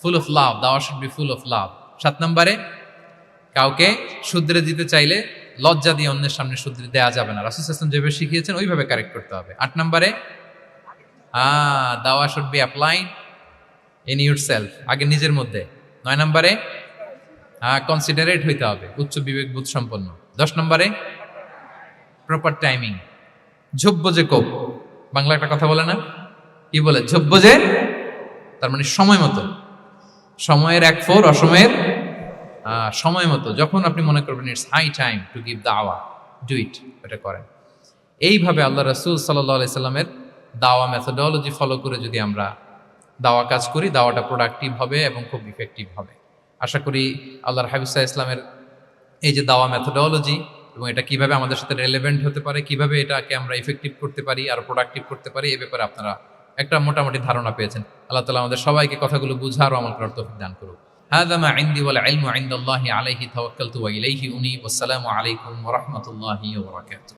ফুল অফ লাভ, দাওয়া should be full of love. 7 নম্বরে, কাউকে শুধরে দিতে চাইলে লজ্জা দিয়ে অন্যের সামনে শুধরে দেওয়া যাবে না, রাসূল সাল্লাল্লাহু আলাইহি ওয়াসাল্লাম যেভাবে শিখিয়েছেন ওইভাবে কারেক্ট করতে হবে। 8 নম্বরে, দাওয়া should be applied in yourself, আগে নিজের মধ্যে। 9 নম্বরে, কনসিডারেট হইতে হবে, উচ্চ বিবেকবোধ সম্পন্ন। 10 নম্বরে, প্রপার টাইমিং, ঝোপ্প যে কোপ, বাংলা একটা কথা বলে না, কি বলে? ঝোপ্প যে, তার মানে সময় মতো। সময়ের এক ফোর, অসময়ের সময় মতো যখন আপনি মনে করবেন it's high time to give দাওয়া, ডু ইট, এটা করেন। এইভাবে আল্লাহ রাসূল সাল্লাল্লাহু আলাইহি সাল্লামের দাওয়া মেথোডোলজি ফলো করে যদি আমরা দাওয়া কাজ করি, দাওয়াটা প্রোডাক্টিভ হবে এবং খুব ইফেক্টিভ হবে। আশা করি আল্লাহর হাবিব সাল্লাল্লাহু আলাইহি ইসলামের এই যে দাওয়া মেথোডোলজি এবং এটা কিভাবে আমাদের সাথে রেলেভেন্ট হতে পারে, কিভাবে এটাকে আমরা ইফেক্টিভ করতে পারি আর প্রোডাক্টিভ করতে পারি, এ ব্যাপারে আপনারা একটা মোটামুটি ধারণা পেয়েছেন। আল্লাহ তাআলা আমাদের সবাইকে কথাগুলো বুঝার ও আমল করার তৌফিক দান করুন। হাযা মা ইনদি ওয়াল ইলমু ইনদাল্লাহি আলাইহি তাওয়াক্কালতু ওয়া ইলাইহি উনীব। আসসালামু আলাইকুম ওয়া রাহমাতুল্লাহি ওয়া বারাকাতুহু।